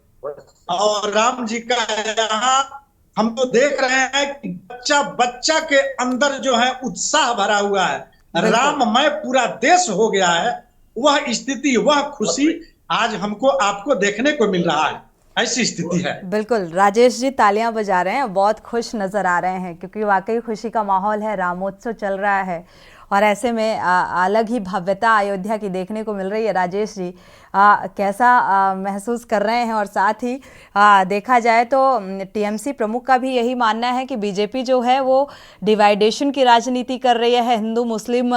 और राम जी का यहाँ हम तो देख रहे हैं कि बच्चा बच्चा के अंदर जो है उत्साह भरा हुआ है, राममय पूरा देश हो गया है। वह स्थिति, वह खुशी आज हमको आपको देखने को मिल रहा है, ऐसी स्थिति है। बिल्कुल, राजेश जी तालियां बजा रहे हैं, बहुत खुश नजर आ रहे हैं क्योंकि वाकई खुशी का माहौल है, रामोत्सव चल रहा है और ऐसे में अलग ही भव्यता अयोध्या की देखने को मिल रही है। राजेश जी कैसा महसूस कर रहे हैं? और साथ ही देखा जाए तो टीएमसी प्रमुख का भी यही मानना है कि बीजेपी जो है वो डिवाइडेशन की राजनीति कर रही है, हिंदू मुस्लिम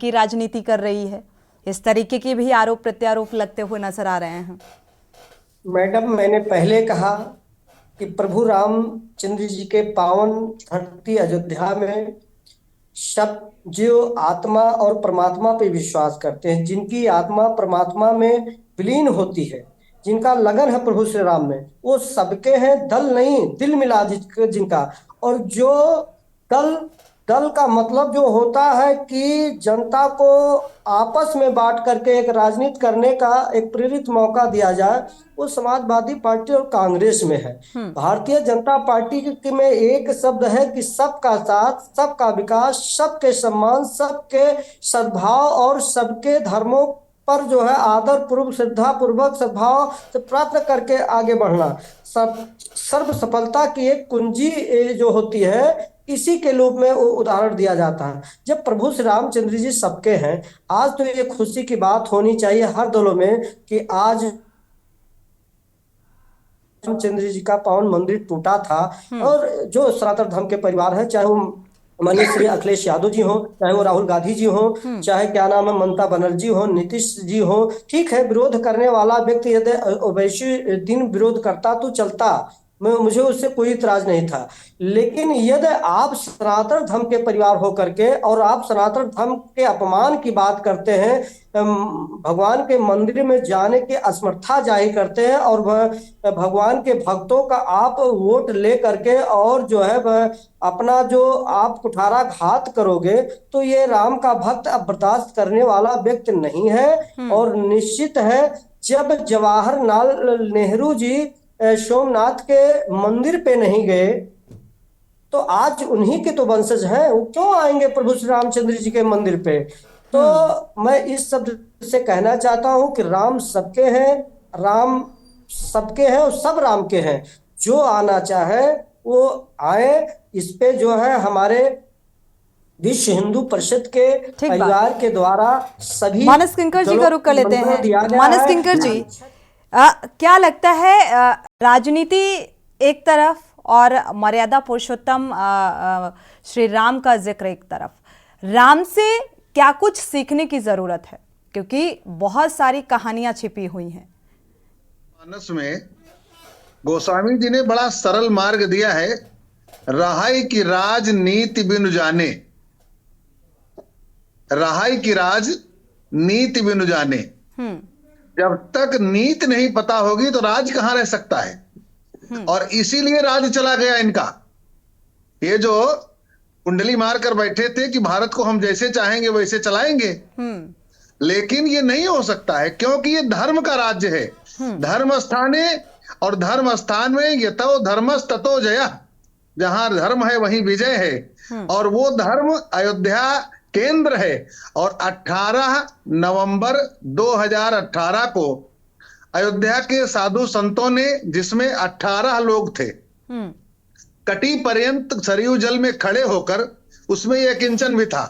की राजनीति कर रही है। इस तरीके के भी आरोप प्रत्यारोप लगते हुए नजर आ रहे हैं। मैडम, मैंने पहले कहा कि प्रभु रामचंद्र जी के पावन धरती अयोध्या में सब जो आत्मा और परमात्मा पे विश्वास करते हैं, जिनकी आत्मा परमात्मा में विलीन होती है, जिनका लगन है प्रभु श्री राम में, वो सबके हैं, दल नहीं दिल मिला जिनका। और जो दल का मतलब जो होता है कि जनता को आपस में बांट करके एक राजनीति करने का एक प्रेरित मौका दिया जाए, वो समाजवादी पार्टी और कांग्रेस में है। भारतीय जनता पार्टी में एक शब्द है कि सबका साथ, सबका विकास, सबके सम्मान, सबके सद्भाव और सबके धर्मों पर जो है आदर पूर्वक श्रद्धा पूर्वक सद्भाव से प्रार्थना करके आगे बढ़ना सर्व सफलता की एक कुंजी जो होती है, इसी के रूप में उदाहरण दिया जाता है। जब प्रभु श्री रामचंद्र जी सबके हैं, आज तो ये खुशी की बात होनी चाहिए हर दिलों में कि आज रामचंद्र जी का पावन मंदिर टूटा था। और जो सनातन धर्म के परिवार है, चाहे वो माननीय श्री अखिलेश यादव जी हो, चाहे वो राहुल गांधी जी हो, चाहे क्या नाम है ममता बनर्जी हो, नीतीश जी हो, ठीक है, विरोध करने वाला व्यक्ति यदि अवैश्य दिन विरोध करता तो चलता, मुझे उससे कोई इतराज नहीं था। लेकिन यदि आप सनातन धर्म के परिवार होकर के और आप सनातन धर्म के अपमान की बात करते हैं, भगवान के मंदिर में जाने की असमर्था जाहिर करते हैं और भगवान के भक्तों का आप वोट ले करके और जो है अपना जो आप कुठाराघात करोगे, तो ये राम का भक्त अब बर्दाश्त करने वाला व्यक्ति नहीं है। और निश्चित है, जब जवाहरलाल नेहरू जी सोमनाथ के मंदिर पे नहीं गए तो आज उन्हीं के तो वंशज हैं, वो क्यों आएंगे प्रभु श्री रामचंद्र जी के मंदिर पे। तो मैं इस शब्द से कहना चाहता हूं कि राम सबके हैं, राम सबके हैं और सब राम के हैं। जो आना चाहे वो आए। इस पे जो है हमारे विश्व हिंदू परिषद के परिवार के द्वारा सभी मानस किंकर जी का रुख कर लेते हैं। मानस किंकर जी, क्या लगता है, राजनीति एक तरफ और मर्यादा पुरुषोत्तम श्री राम का जिक्र एक तरफ, राम से क्या कुछ सीखने की जरूरत है? क्योंकि बहुत सारी कहानियां छिपी हुई हैं। मानस में गोस्वामी जी ने बड़ा सरल मार्ग दिया है, रहाई की राजनीति बिनु जाने, रहाई की राजनीति बिनु जाने। जब तक नीति नहीं पता होगी तो राज कहां रह सकता है। और इसीलिए राज चला गया इनका। ये जो कुंडली मार कर बैठे थे कि भारत को हम जैसे चाहेंगे वैसे चलाएंगे, लेकिन ये नहीं हो सकता है, क्योंकि ये धर्म का राज्य है। धर्म स्थाने, और धर्म स्थान में यतो धर्मस ततो जया, जहां धर्म है वहीं विजय है। और वो धर्म अयोध्या केंद्र है। और 18 नवंबर 2018 को अयोध्या के साधु संतों ने, जिसमें 18 लोग थे, कटी पर्यंत सरयू जल में खड़े होकर, उसमें एक किंचन भी था,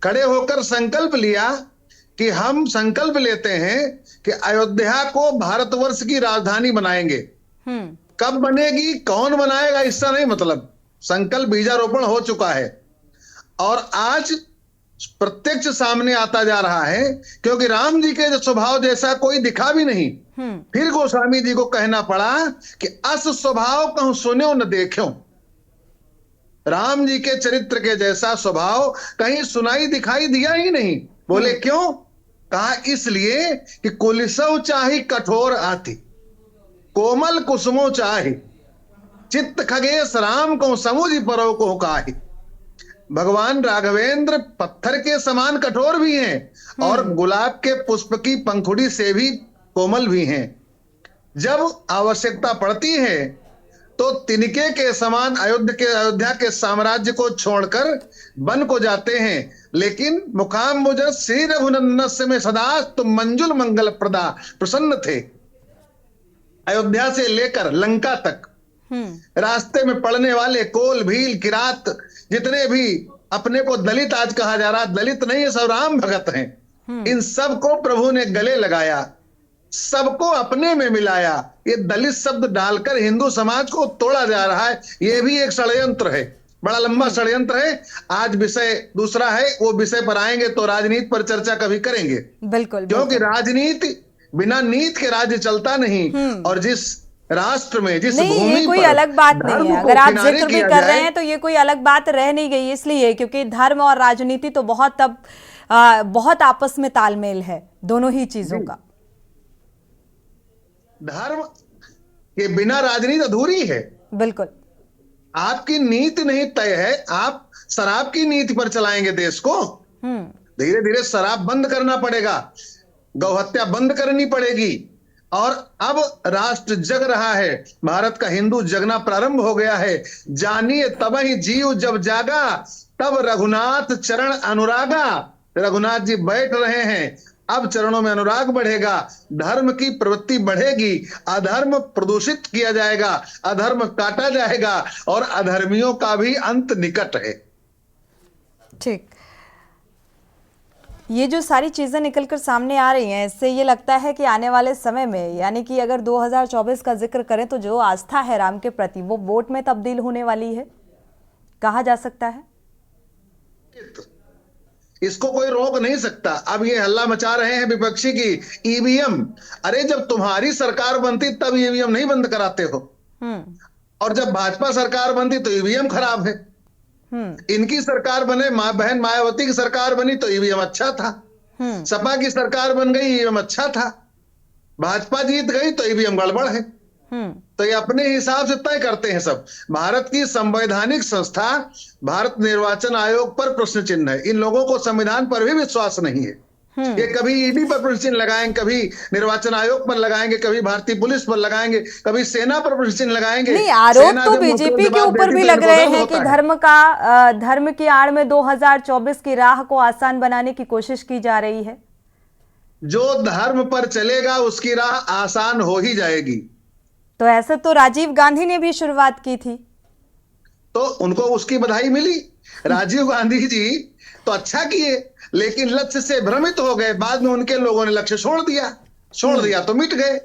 खड़े होकर संकल्प लिया कि हम संकल्प लेते हैं कि अयोध्या को भारतवर्ष की राजधानी बनाएंगे। कब बनेगी, कौन बनाएगा, इसका नहीं मतलब, संकल्प बीजारोपण हो चुका है। और आज प्रत्यक्ष सामने आता जा रहा है, क्योंकि राम जी के स्वभाव जैसा कोई दिखा भी नहीं। फिर गोस्वामी जी को कहना पड़ा कि अस स्वभाव कहूं सुन्यो न देखो। राम जी के चरित्र के जैसा स्वभाव कहीं सुनाई दिखाई दिया ही नहीं। बोले क्यों? कहा इसलिए कि कुलिसव चाही कठोर आती, कोमल कुसुमो चाही, चित्त खगेश राम को समुझ परो को काहि। भगवान राघवेंद्र पत्थर के समान कठोर भी हैं और गुलाब के पुष्प की पंखुड़ी से भी कोमल भी हैं। जब आवश्यकता पड़ती है तो तिनके के समान अयोध्या के साम्राज्य को छोड़कर वन को जाते हैं। लेकिन मुखाम्बुज श्री रघुनंदन में सदा तुम मंजुल मंगल प्रदा प्रसन्न थे। अयोध्या से लेकर लंका तक रास्ते में पड़ने वाले कोल भील किरात, जितने भी अपने को दलित आज कहा जा रहा, दलित नहीं है, सब राम भगत हैं। इन सब को प्रभु ने गले लगाया, सबको अपने में मिलाया। ये दलित शब्द डालकर हिंदू समाज को तोड़ा जा रहा है। ये भी एक षड्यंत्र है, बड़ा लंबा षड्यंत्र है। आज विषय दूसरा है, वो विषय पर आएंगे तो राजनीति पर चर्चा कभी करेंगे। बिल्कुल, क्योंकि राजनीति बिना नीति के राज्य चलता नहीं। और जिस राष्ट्र में, जिस भूमि पर कोई अलग बात नहीं है, अगर आप जिक्र भी कर रहे हैं तो ये कोई अलग बात रह नहीं गई, इसलिए क्योंकि धर्म और राजनीति तो बहुत आपस में तालमेल है दोनों ही चीजों का। धर्म के बिना राजनीति अधूरी है। बिल्कुल, आपकी नीति नहीं तय है, आप शराब की नीति पर चलाएंगे देश को। धीरे धीरे शराब बंद करना पड़ेगा, गौहत्या बंद करनी पड़ेगी। और अब राष्ट्र जग रहा है, भारत का हिंदू जगना प्रारंभ हो गया है। जानिए तब ही जीव जब जागा, तब रघुनाथ चरण अनुरागा। रघुनाथ जी बैठ रहे हैं अब चरणों में अनुराग बढ़ेगा, धर्म की प्रवृत्ति बढ़ेगी, अधर्म प्रदूषित किया जाएगा, अधर्म काटा जाएगा और अधर्मियों का भी अंत निकट है। ठीक, ये जो सारी चीज़ें निकलकर सामने आ रही हैं, इससे ये लगता है कि आने वाले समय में, यानी कि अगर 2024 का जिक्र करें तो जो आस्था है राम के प्रति वो वोट में तब्दील होने वाली है, कहा जा सकता है। इसको कोई रोक नहीं सकता। अब ये हल्ला मचा रहे हैं विपक्षी की ईवीएम, अरे जब तुम्हारी सरकार बनती तब ईवीएम नहीं बंद कराते हो, और जब भाजपा सरकार बनती तो ईवीएम खराब है। इनकी सरकार बने, बहन मायावती की सरकार बनी तो ईवीएम अच्छा था, सपा की सरकार बन गई ईवीएम अच्छा था, भाजपा जीत गई तो ईवीएम गड़बड़ है। तो ये अपने हिसाब से तय करते हैं सब। भारत की संवैधानिक संस्था भारत निर्वाचन आयोग पर प्रश्न चिन्ह है। इन लोगों को संविधान पर भी विश्वास नहीं है। ये कभी ईडी पर प्रश्न चिन्ह लगाएंगे, कभी निर्वाचन आयोग पर लगाएंगे, कभी भारतीय पुलिस पर लगाएंगे, कभी सेना पर प्रश्न चिन्ह लगाएंगे। नहीं, आरोप तो बीजेपी के ऊपर भी लग रहे हैं कि धर्म की आड़ में 2024 की राह को आसान बनाने की कोशिश की जा रही है। जो धर्म पर चलेगा उसकी राह आसान हो ही जाएगी। तो ऐसा तो राजीव गांधी ने भी शुरुआत की थी, तो उनको उसकी बधाई मिली। राजीव गांधी जी तो अच्छा किए, लेकिन लक्ष्य से भ्रमित हो गए। बाद में उनके लोगों ने लक्ष्य छोड़ दिया तो मिट गए।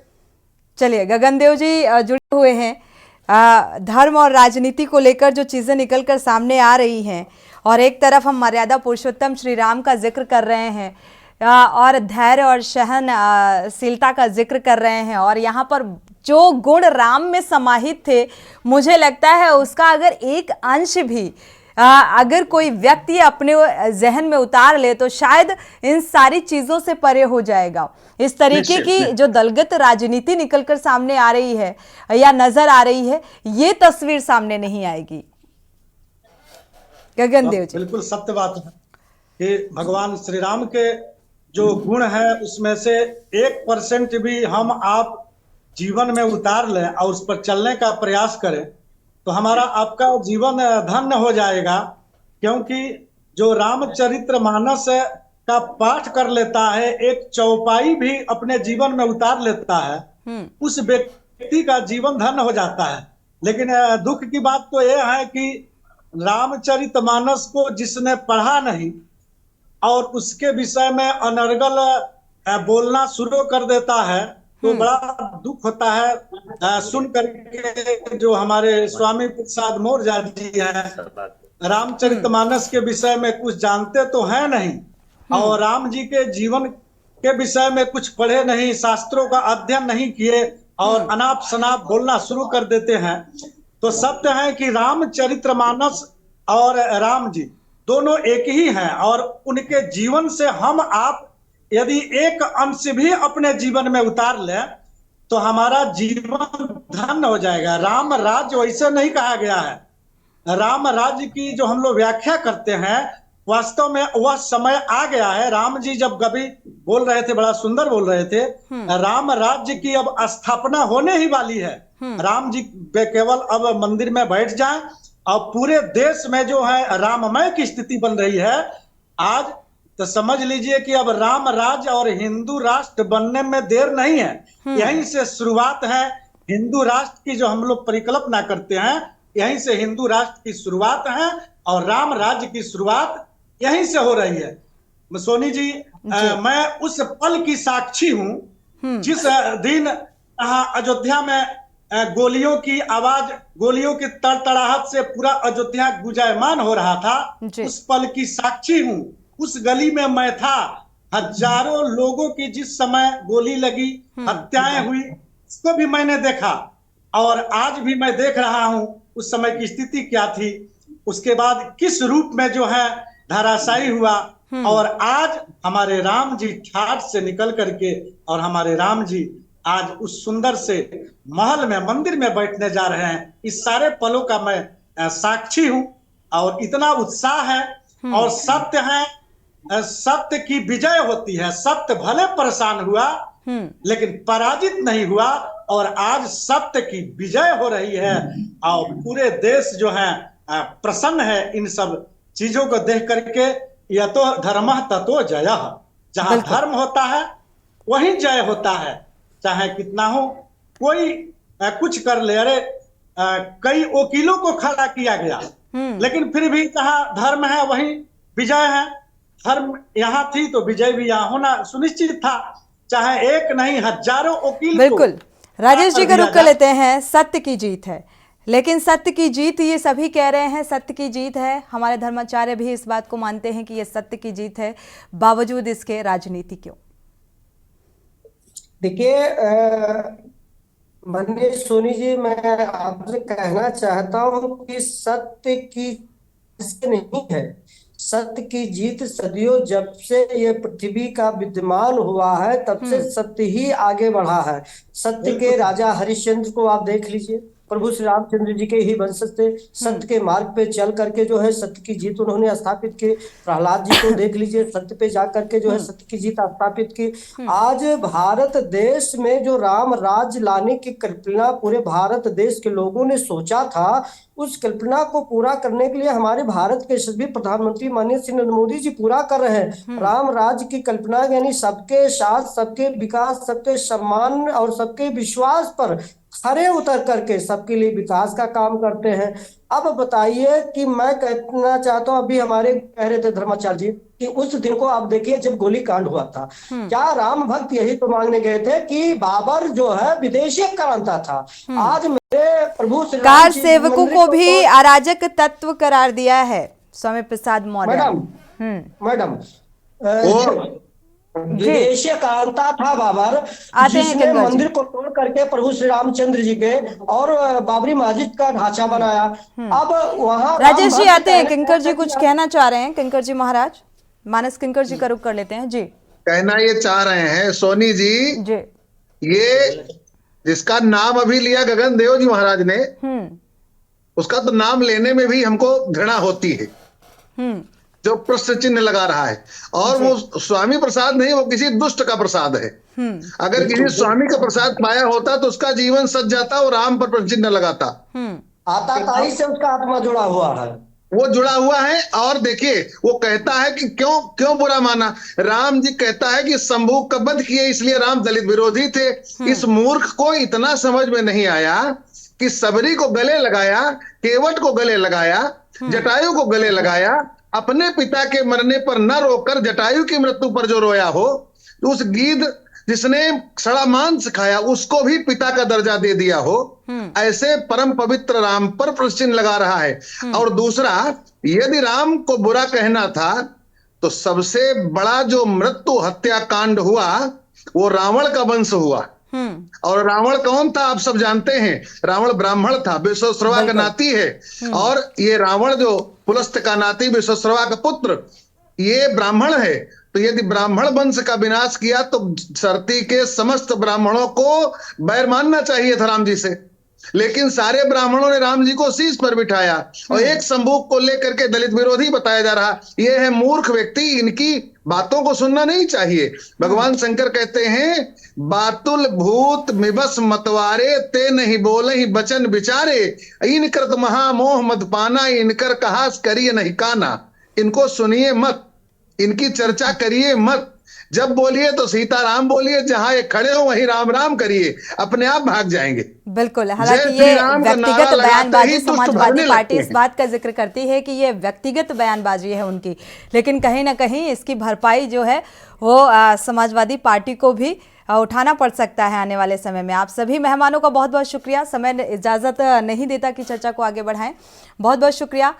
चलिए, गगनदेव जी जुड़े हुए हैं। धर्म और राजनीति को लेकर जो चीजें निकलकर सामने आ रही हैं, और एक तरफ हम मर्यादा पुरुषोत्तम श्री राम का जिक्र कर रहे हैं और धैर्य और सहनशीलता का जिक्र कर रहे हैं, और यहाँ पर जो गुण राम में समाहित थे, मुझे लगता है उसका अगर एक अंश भी अगर कोई व्यक्ति अपने जहन में उतार ले तो शायद इन सारी चीजों से परे हो जाएगा। इस तरीके की जो दलगत राजनीति निकलकर सामने आ रही है या नजर आ रही है, ये तस्वीर सामने नहीं आएगी। गगनदेव जी, बिल्कुल सत्य बात है कि भगवान श्री राम के जो गुण है उसमें से 1% भी हम आप जीवन में उतार लें और उस पर चलने का प्रयास करें तो हमारा आपका जीवन धन्य हो जाएगा। क्योंकि जो रामचरित्र मानस का पाठ कर लेता है, एक चौपाई भी अपने जीवन में उतार लेता है, उस व्यक्ति का जीवन धन्य हो जाता है। लेकिन दुख की बात तो यह है कि रामचरितमानस को जिसने पढ़ा नहीं और उसके विषय में अनर्गल बोलना शुरू कर देता है तो बड़ा दुख होता है सुन करके। जो हमारे स्वामी प्रसाद मौर्य जी हैं, रामचरितमानस के विषय में कुछ जानते तो है नहीं और राम जी के जीवन के विषय में कुछ पढ़े नहीं, शास्त्रों का अध्ययन नहीं किए और अनाप शनाप बोलना शुरू कर देते हैं। तो सत्य है कि रामचरितमानस और राम जी दोनों एक ही हैं और उनके जीवन से हम आप यदि एक अंश भी अपने जीवन में उतार ले तो हमारा जीवन धन्य हो जाएगा। राम राज्य वैसे नहीं कहा गया है। राम राज्य की जो हम लोग व्याख्या करते हैं, वास्तव में वह समय आ गया है। राम जी जब कभी बोल रहे थे, बड़ा सुंदर बोल रहे थे, राम राज्य की अब स्थापना होने ही वाली है। राम जी केवल अब मंदिर में बैठ जाएं और पूरे देश में जो है राममय की स्थिति बन रही है आज, तो समझ लीजिए कि अब राम राज्य और हिंदू राष्ट्र बनने में देर नहीं है। यहीं से शुरुआत है हिंदू राष्ट्र की, जो हम लोग परिकल्पना करते हैं, यहीं से हिंदू राष्ट्र की शुरुआत है और राम राज्य की शुरुआत यहीं से हो रही है। सोनी जी, मैं उस पल की साक्षी हूं जिस दिन अयोध्या में गोलियों की आवाज, गोलियों की तड़तड़ाहट से पूरा अयोध्या गुंजायमान हो रहा था। उस पल की साक्षी हूं। उस गली में मैं था, हजारों लोगों की जिस समय गोली लगी, हत्याएं हुई, उसको भी मैंने देखा और आज भी मैं देख रहा हूं उस समय की स्थिति क्या थी, उसके बाद किस रूप में जो है धराशायी हुआ। और आज हमारे राम जी ठाठ से निकल करके और हमारे राम जी आज उस सुंदर से महल में, मंदिर में बैठने जा रहे हैं। इस सारे पलों का मैं साक्षी हूं और इतना उत्साह है। और सत्य है, सत्य की विजय होती है। सत्य भले परेशान हुआ लेकिन पराजित नहीं हुआ और आज सत्य की विजय हो रही है और पूरे देश जो है प्रसन्न है इन सब चीजों को देख करके। यतो धर्मः ततो जयः। जहां धर्म होता है वहीं जय होता है, चाहे कितना हो। कोई कुछ कर ले, अरे कई वकीलों को खड़ा किया गया, लेकिन फिर भी जहां धर्म है वहीं विजय है। धर्म यहाँ थी तो विजय भी यहाँ होना सुनिश्चित था, चाहे एक नहीं हजारों वकील। बिल्कुल, राजेश जी का रुख कर लेते हैं। सत्य की जीत है, लेकिन सत्य की जीत ये सभी कह रहे हैं सत्य की जीत है, हमारे धर्माचार्य भी इस बात को मानते हैं कि ये सत्य की जीत है, बावजूद इसके राजनीति क्यों? देखिए माननीय सोनी जी, मैं आपसे कहना चाहता हूं कि सत्य की नहीं है, सत्य की जीत सदियों जब से ये पृथ्वी का विद्यमान हुआ है तब से सत्य ही आगे बढ़ा है। सत्य के राजा हरिश्चंद्र को आप देख लीजिए, प्रभु श्री रामचंद्र जी के ही वंशज थे, सत्य के मार्ग पे चल करके जो है सत्य की जीत उन्होंने स्थापित की। प्रहलाद जी को देख लीजिए, सत्य पे जा करके जो है सत्य की जीत स्थापित की। आज भारत देश में जो राम राज्य लाने की कल्पना पूरे भारत देश के लोगों ने सोचा था, उस कल्पना को पूरा करने के लिए हमारे भारत के यशस्वी प्रधानमंत्री माननीय श्री नरेंद्र मोदी जी पूरा कर रहे हैं। राम राज्य की कल्पना यानी सबके साथ, सबके विकास, सबके सम्मान और सबके विश्वास पर खरे उतर करके सबके लिए विकास का काम करते हैं। अब बताइए कि मैं कहना चाहता हूँ, अभी हमारे कह रहे थे धर्माचार्य जी कि उस दिन को आप देखिए जब गोली कांड हुआ था, क्या राम भक्त यही तो मांगने गए थे कि बाबर जो है विदेशी कराता था। आज मेरे प्रभु कार सेवकों को भी अराजक तत्व करार दिया है स्वामी प्रसाद मौर्य। मैडम विदेशी कांता था बाबर, जिसने मंदिर को तोड़ करके प्रभु श्री रामचंद्र जी के और बाबरी मस्जिद का ढांचा बनाया। अब वहाँ राजेश जी आते हैं, किंकर जी कुछ कहना चाह रहे हैं। किंकर जी महाराज, मानस किंकर जी का रुख कर लेते हैं जी। कहना ये चाह रहे हैं सोनी जी, ये जिसका नाम अभी लिया गगन देव जी महाराज ने, उसका तो नाम लेने में भी हमको घृणा होती है, जो प्रश्न चिन्ह लगा रहा है। और वो स्वामी प्रसाद नहीं, वो किसी दुष्ट का प्रसाद है। अगर किसी स्वामी का प्रसाद पाया होता तो उसका जीवन सज जाता, वो राम पर प्रश्न चिन्ह लगाता। आताताई से उसका आत्मा जुड़ा हुआ है, वो जुड़ा हुआ है। और देखिए वो कहता है कि क्यों बुरा माना। राम जी कहता है कि शंभू का वध किए इसलिए राम दलित विरोधी थे। इस मूर्ख को इतना समझ में नहीं आया कि सबरी को गले लगाया, केवट को गले लगाया, जटायु को गले लगाया, अपने पिता के मरने पर न रोकर जटायु की मृत्यु पर जो रोया हो, तो उस गीध जिसने सड़ा मांस खाया उसको भी पिता का दर्जा दे दिया हो, ऐसे परम पवित्र राम पर प्रश्न लगा रहा है। और दूसरा, यदि राम को बुरा कहना था तो सबसे बड़ा जो मृत्यु हत्या कांड हुआ वो रावण का वंश हुआ। और रावण कौन था आप सब जानते हैं, रावण ब्राह्मण था, विश्वश्रवा का नाती है। और ये रावण जो पुलस्त का नाती, विश्वश्रवा का पुत्र, ये ब्राह्मण है। तो यदि ब्राह्मण वंश का विनाश किया तो धरती के समस्त ब्राह्मणों को बैर मानना चाहिए था राम जी से, लेकिन सारे ब्राह्मणों ने राम जी को शीश पर बिठाया और एक संभूक को लेकर के दलित विरोधी बताया जा रहा। ये है मूर्ख व्यक्ति, इनकी बातों को सुनना नहीं चाहिए। भगवान शंकर कहते हैं, बातुल भूत मिबस मतवारे ते नहीं बोले ही बचन विचारे, इनकर तो महामोह मत पाना, इनकर कहास करिए नहीं काना। इनको सुनिए मत, इनकी चर्चा करिए मत। जब बोलिए तो सीताराम बोलिए, जहां ये खड़े हो वहीं राम राम करिए, अपने आप भाग जाएंगे। बिल्कुल, हालांकि ये व्यक्तिगत बयानबाजी, समाजवादी पार्टी इस बात का जिक्र करती है कि ये व्यक्तिगत बयानबाजी है उनकी, लेकिन कहीं ना कहीं इसकी भरपाई जो है वो समाजवादी पार्टी को भी उठाना पड़ सकता है आने वाले समय में। आप सभी मेहमानों का बहुत बहुत शुक्रिया, समय इजाज़त नहीं देता कि चर्चा को आगे बढ़ाएं। बहुत बहुत शुक्रिया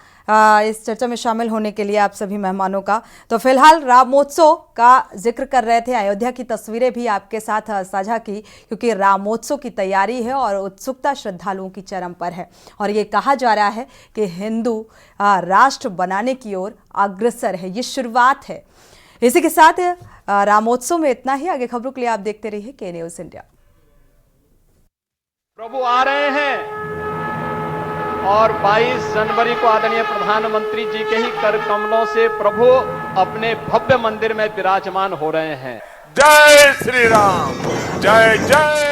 इस चर्चा में शामिल होने के लिए आप सभी मेहमानों का। तो फिलहाल रामोत्सव का जिक्र कर रहे थे, अयोध्या की तस्वीरें भी आपके साथ साझा की, क्योंकि रामोत्सव की तैयारी है और उत्सुकता श्रद्धालुओं की चरम पर है। और ये कहा जा रहा है कि हिंदू राष्ट्र बनाने की ओर अग्रसर है, ये शुरुआत है। इसी के साथ रामोत्सव में इतना ही। आगे खबरों के लिए आप देखते रहिए के न्यूज इंडिया। प्रभु आ रहे हैं और 22 जनवरी को आदरणीय प्रधानमंत्री जी के ही कर कमलों से प्रभु अपने भव्य मंदिर में विराजमान हो रहे हैं। जय श्री राम, जय जय